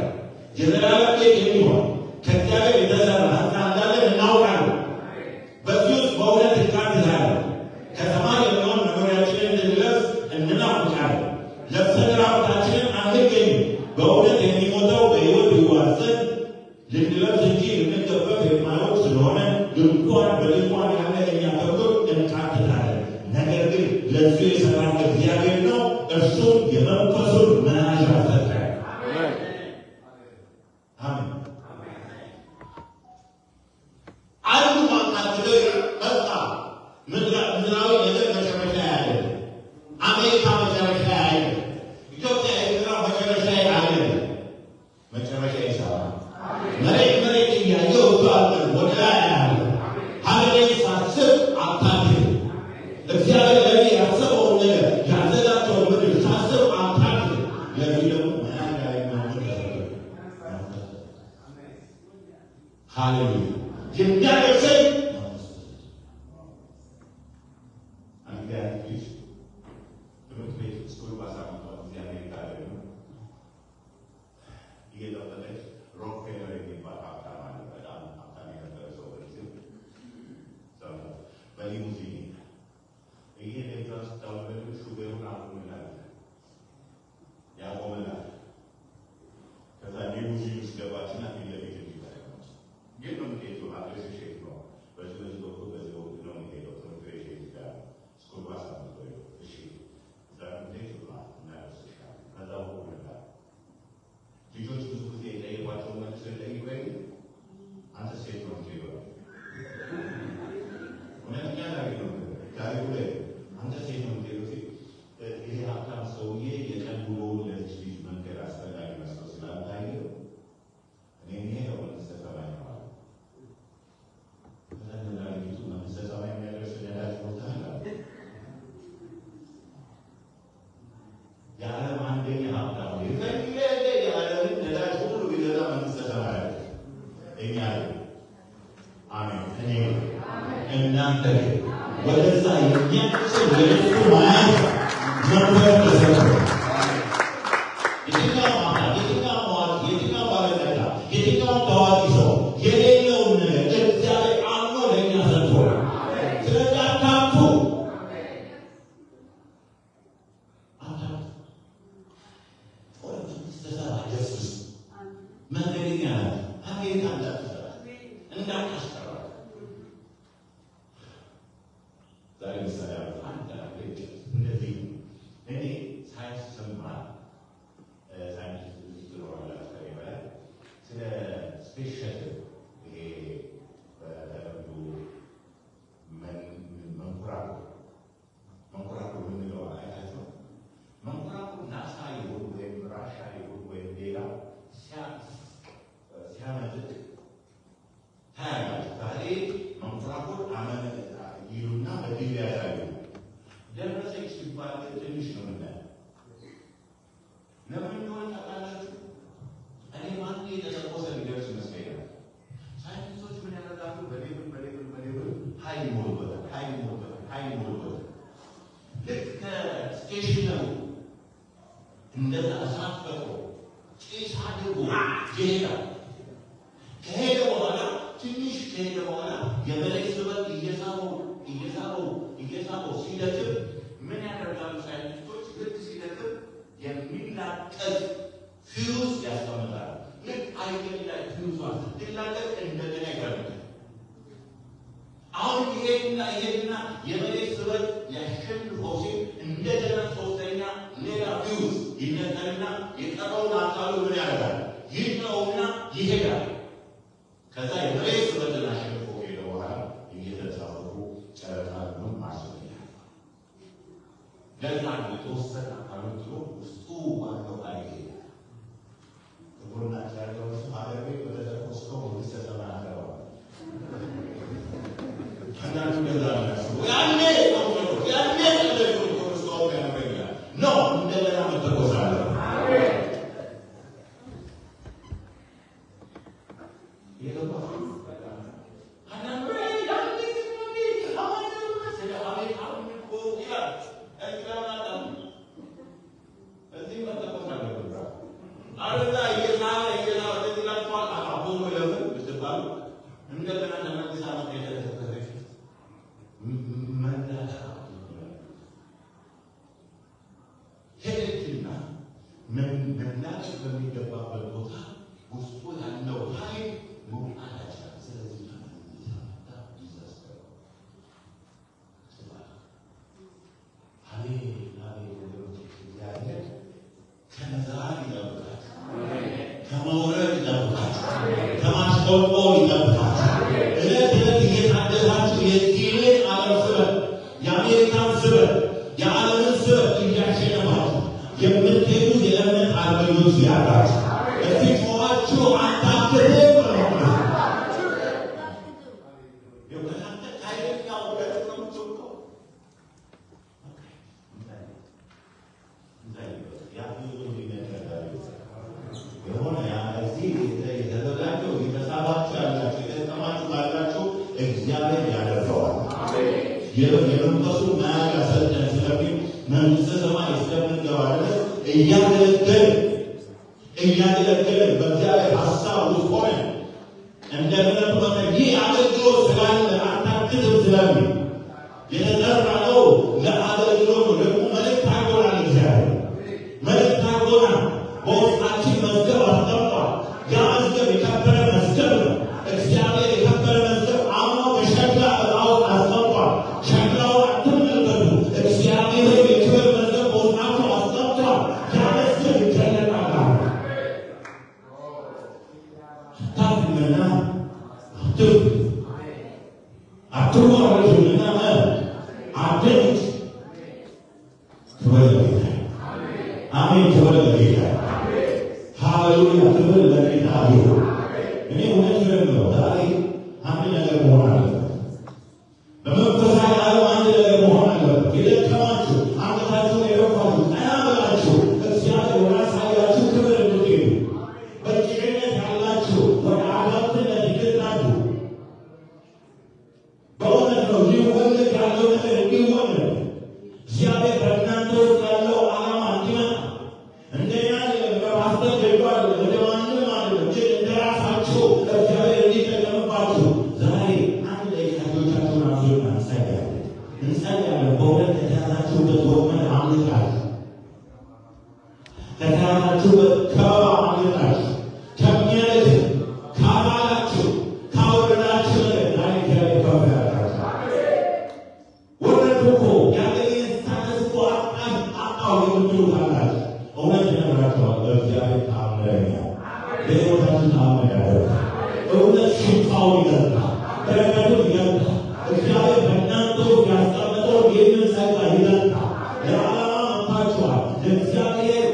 [SPEAKER 2] የዘላለም ቤት የሚሆን ከእግዚአብሔር የተሰራ ሕንፃ እንዳለን እናውቃለን። በዚህ ውስጥ በእውነት እንቃትታለን። ከሰማይ የሚሆን መኖሪያችንን እንድንለብስ እንናፍቃለን። ለብሰን ራቁታችንን አንገኝም። በእውነት የሚሞተው በሕይወት ይዋል ዘንድ ልንለብስ እንጂ ልንገፈፍ የማይሆን ስለሆነ ድንኳን በድንኳን ያለ እኛ ከብቶች እንቃትታለን። ነገር ግን ለሱ የሰራን እግዚአብሔር ነው። እርሱም የመንፈሱን መያዣ ሰጠ። አሜን። አንዱ ማቃተለው በቃ ምድራዊ ነገር መጨረሻ ያለ አሜሪካ መጨረሻ ያለ ኢትዮጵያ ኤርትራ መጨረሻ ያለ መጨረሻ ይሰራል። መሬት እያየው ባለ ወደ ላይ ያለ ሀገሬ ሳስብ አታድር እግዚአብሔር ለኔ ያሰበውን ነገር ያዘጋጀውን ምድር ሳስብ አታድር። ለዚህ ደግሞ መያዣ ይሆናል። ሃሌሉያ የሚያደርሰኝ አንጋሪሽ ትምህርት ቤት ስኩል ባሳመጣው እግዚአብሔር ካለ እየጠበቀች ሮክፌለር የሚባል ሀብታም አለ። በጣም ሀብታም የነበረ ሰው በሊሙዚን ይሄ እናንተ ወደዛ የሚያቅሰው የነሱ ማያት መንፈስ ተሰጥቶ የትኛው አማት የትኛው መዋት የትኛው ባለጠጋ የትኛው ታዋቂ ሰው የሌለውን ነገር እግዚአብሔር አምኖ ለእኛ ሰጥቶ ስለዚህ አታምቱ ተሰራ ኢየሱስ መንገደኛ አሜሪካ እንዳትሰራ እንዳታስጠራ ዛሬ ምሳሌ አንድ እንደዚህ እኔ ሳይንስ ስማር ሳይንስ ስለሆነ ስለ ስፔስ ሸትል ይሄ በተለምዶ መንኮራኩር የምንለው አይታችሁ መንኮራኩር ናሳ ይሁን ወይም ራሻ ይሁን ወይም ሌላ ሲያመጥቅ ታያላችሁ። ዛሬ መንኮራኩር ይሉና በቲቪ ያሳዩ ደረሰች ሲባል ትንሽ ነው የምናየው። ለምን እንደሆነ ታውቃላችሁ? እኔ ማን የተተኮሰ ሊደርስ ይመስለኛል። ሳይንቲስቶች ምን ያደርጋሉ? በሌብል ኃይል ይሞሉበታል። ልክ ከስቴሽነሩ እንደዛ እሳት ፈጥሮ ጭስ አድርጎ ይሄዳል። ከሄደ በኋላ ትንሽ ከሄደ በኋላ የመሬት ስበት እየሳበው ሲደክም ምን ያደርጋሉ ሳይንቲስቶች? ልክ ሲደክም የሚላቀቅ ፊውዝ ያስቀምጣል። ልክ አየር ላይ ፊውዟ ስትላቀቅ እንደገና ይገርምታል። አሁን ይሄድና የመሬት ስበት ያሸንፈው ሲል እንደገና ሶስተኛ ሌላ ፊውዝ ይነቀልና የቀረውን አካሉ ምን ያደርጋል? ይነውና ይሄዳል። ከዛ የመሬት ስበትን አሸንፎ ሄደ በኋላ እየተንሳፈፉ ጨረቃ ነው ማስበኛል። ለዛ የተወሰነ አካሉ ጥሎ ውስጡ ዋናው ላይ ይሄዳል። ጥሩና ያለው እሱ ሀገር ቤት በተተኮሰው መንግስተ ሰማያት ገባ። አንዳንዱ ገዛ ናቸው ያኔ ተተኮሰው ያነበኛል ነው እንደገና መተኮስ አለ። መናገር በሚገባበት ቦታ ውስጡ ያለው ኃይል መውጣት አይችልም። ስለዚህ እግዚአብሔር ከመዛል ይጠብቃል፣ ከመውረድ ይጠብቃል፣ ከማስቆቆር ይጠብቃል። ዕለት ዕለት እየታደሳችሁ የዚህን ዓለም ስበት የአሜሪካን ስበት የዓለምን ስበት እያሸነፋችሁ የምትሄዱ የእምነት አርበኞች ያላችሁ እስቲ ጮኻችሁ አታክትም ነው። የሆነ እዚህ የተዘጋጀው የተሳባችሁ ያላችሁ የተጠማችሁ ካላችሁ እግዚአብሔር ያደርገዋል። የመንፈሱ መያዣ ሰጠን ስለሚል መንግሥተ ሰማይ እስከምንገባ ድረስ እያገለገልን በእግዚአብሔር ሀሳብ ውስጥ ሆነን እንደምንም ሆነ ይህ አገልግሎት ስላለ አታክትም ስለሚል የተጠራነው ለአገልግሎት ነው። ደግሞ መልእክት አድርጎናል። እግዚአብሔር መልእክት አድርጎናል። በውስጣችን መዝገብ አስቀምጧል። ያ መዝገብ የከበረ መዝገብ ነው። እግዚአብሔር የከበረ መዝገብ አምኖ በሸክላ ዕቃ ውስጥ አስቀምጧል። ሸክላውን አትመልከቱ። እግዚአብሔር የክብር መዝገብ በውስጣችሁ አስቀምጧል። ያ መዝገብ ይገለጣል። አታፍሩምና አትዋረዱምና አትደንግጡ። ክብር ለጌታ። አሜን። ክብር ለጌታ። ሃሌሉያ። ክብር ለጌታ ይሁን። እኔ እውነት ነው። ዛሬ አንድ ነገር መሆን አለበት። በመንፈሳዊ ዓለም አንድ ነገር መሆን አለበት። የደከማችሁ አንገታችሁን የደፋችሁ ቀና ብላችሁ እግዚአብሔር ወዳሳያችሁ ክብር እንድትሄዱ፣ በጭንቀት ያላችሁ ወደ አጋብነት እንድትናዱ፣ በእውነት እንጸልያለን። በእውነት ከተያዛችሁበት ወጥመድ አምልጣችሁ፣ ከተያዛችሁበት ከበባ አምልጣችሁ፣ ከሚያደግ ካባላችሁ ካወረዳችሁ ነገር ዛሬ እግዚአብሔር ከፍ ያደርጋችኋል። ወረዱ እኮ ያገኘን ስታተስ እኮ አጣው የምትሉ ካላችሁ እውነት እነግራችኋለሁ፣ በእግዚአብሔር ታምረኛ በሕይወታችሁ ታምር ያደርጋል። እውነት ሽታውን ይገልጣል፣ በረከቱን ይገልጣል። እግዚአብሔር በእናንተ ውስጥ ያስቀመጠውን ይህንን ጸጋ ይገልጣል። ለዓላማ መጥታችኋል። ለእግዚአብሔር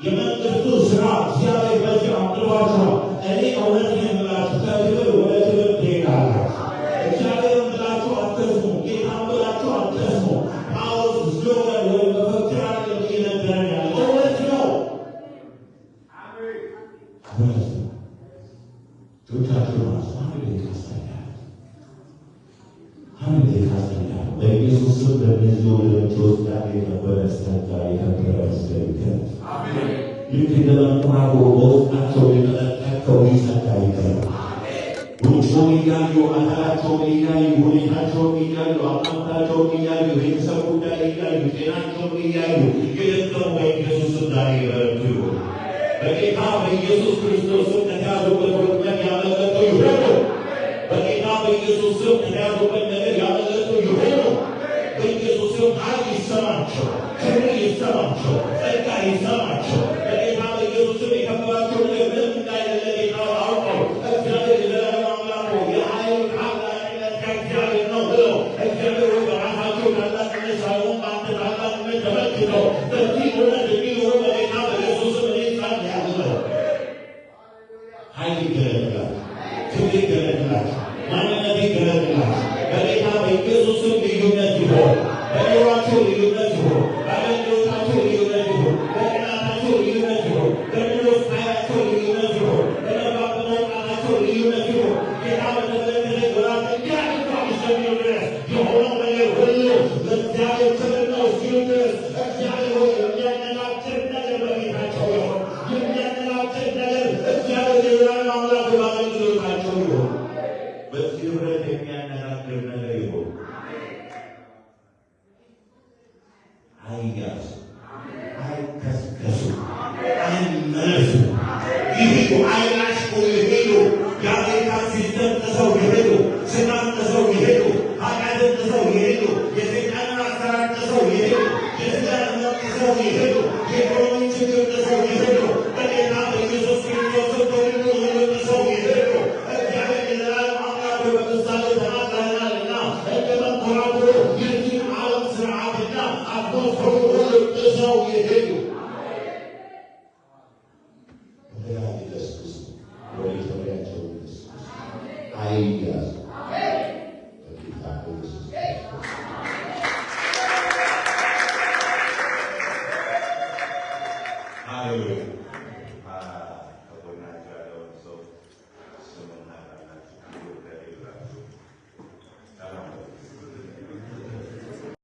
[SPEAKER 2] የመንግስቱ ስራ እግዚአብሔር በዚህ አቅርቧችኋል። እኔ እውነት የምላችሁ ከክብር ወደ ክብር ትሄዳላችሁ። እግዚአብሔርን ብላችሁ አትስሙ፣ ጌታን ብላችሁ አትስሙ። ጳውሎስ ስሎጋን ወይም መፈክር አይደለም እየነገረን ያለ እውነት ነው። እውነት ነው። ጆቻችሁን አንሱ። አንድ ደቂቃ አስተኛለሁ። አንድ ደቂቃ አስተኛለሁ። በኢየሱስ ስም በእነዚህ ወገኖች ውስጥ ዛሬ የነበረ ጸጋ የከበረ ምስጢር ይገለጥ። ልክ እንደ መንኮራኩር በውስጣቸው የቀለጠፈው ጸጋ ይገለጥ። ውጭውን እያዩ አካላቸውን እያዩ ሁኔታቸውን እያዩ አቋምታቸውን እያዩ ቤተሰብ ጉዳይ እያዩ ጤናቸውን እያዩ የደከሙ በኢየሱስ ስም ዛሬ ይበረቱ ይሆን። በጌታ በኢየሱስ ክርስቶስ ስም ከተያዙበት ወጥመድ ያመለጡ ይሆኑ። በጌታ በኢየሱስ ስም ከተያዙበት ነገር ያመለጡ ይሆኑ። በኢየሱስ ስም ኃይል ይሰማቸው፣ ክብር ይሰማቸው፣ ጸጋ ይሰማቸው። በጌታ በኢየሱስ ስም የከበባቸው ነገር ምንም እንዳይደለ ጌታ አውቀው እግዚአብሔር የዘላለም አምላክ ነው፣ የኃይል ታላቅነት ከእግዚአብሔር ነው ብለው እግዚአብሔር በራሳቸው ታላቅነት ሳይሆን በአንተ ታላቅነት ተመልክተው በዚህ እውነት የሚኖሩ በጌታ በኢየሱስ ስም እኔ ጸልያለሁ። ኃይል ይገለጥላቸው፣ ክብር ይገለጥላቸው፣ ማንነት ይገለጥላቸው። በጌታ በኢየሱስ ስም ልዩነት ይሆን፣ በኑሯቸው ልዩነት ይሆን፣